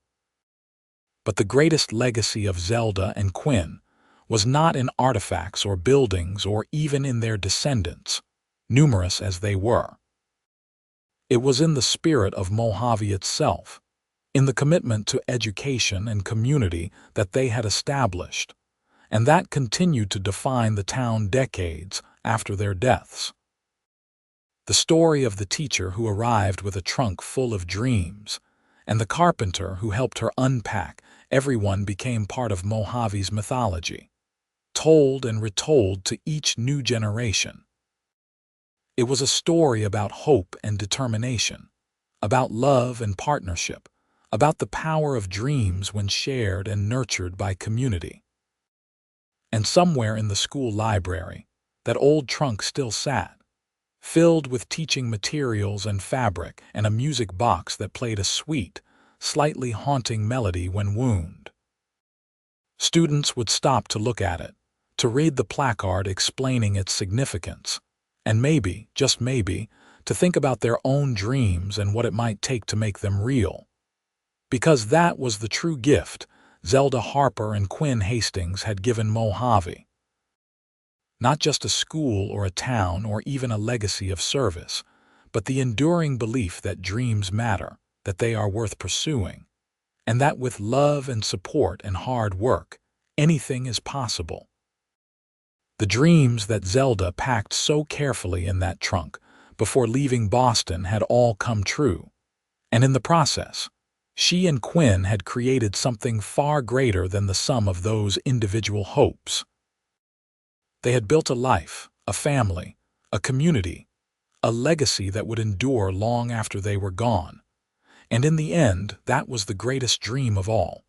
Speaker 1: But the greatest legacy of Zelda and Quinn was not in artifacts or buildings or even in their descendants, numerous as they were. It was in the spirit of Mojave itself, in the commitment to education and community that they had established, and that continued to define the town decades after their deaths. The story of the teacher who arrived with a trunk full of dreams, and the carpenter who helped her unpack everyone became part of Mojave's mythology, told and retold to each new generation. It was a story about hope and determination, about love and partnership, about the power of dreams when shared and nurtured by community. And somewhere in the school library, that old trunk still sat, filled with teaching materials and fabric and a music box that played a sweet, slightly haunting melody when wound. Students would stop to look at it, to read the placard explaining its significance, and maybe, just maybe, to think about their own dreams and what it might take to make them real. Because that was the true gift Zelda Harper and Quinn Hastings had given Mojave. Not just a school or a town or even a legacy of service, but the enduring belief that dreams matter, that they are worth pursuing, and that with love and support and hard work, anything is possible. The dreams that Zelda packed so carefully in that trunk before leaving Boston had all come true, and in the process, she and Quinn had created something far greater than the sum of those individual hopes. They had built a life, a family, a community, a legacy that would endure long after they were gone, and in the end, that was the greatest dream of all.